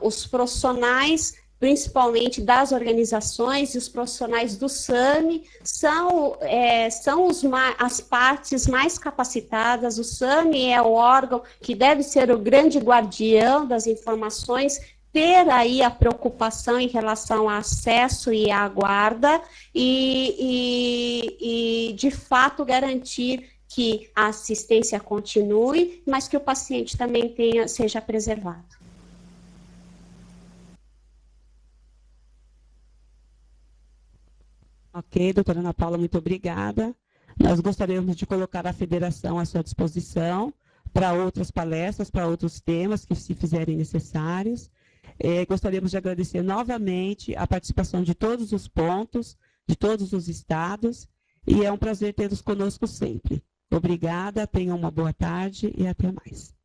os profissionais, principalmente das organizações e os profissionais do SAMI, são as partes mais capacitadas. O SAMI é o órgão que deve ser o grande guardião das informações, ter aí a preocupação em relação ao acesso e à guarda e de fato garantir que a assistência continue, mas que o paciente também seja preservado. Ok, doutora Ana Paula, muito obrigada. Nós gostaríamos de colocar a federação à sua disposição para outras palestras, para outros temas que se fizerem necessários. Gostaríamos de agradecer novamente a participação de todos os pontos, de todos os estados, e é um prazer tê-los conosco sempre. Obrigada, tenham uma boa tarde e até mais.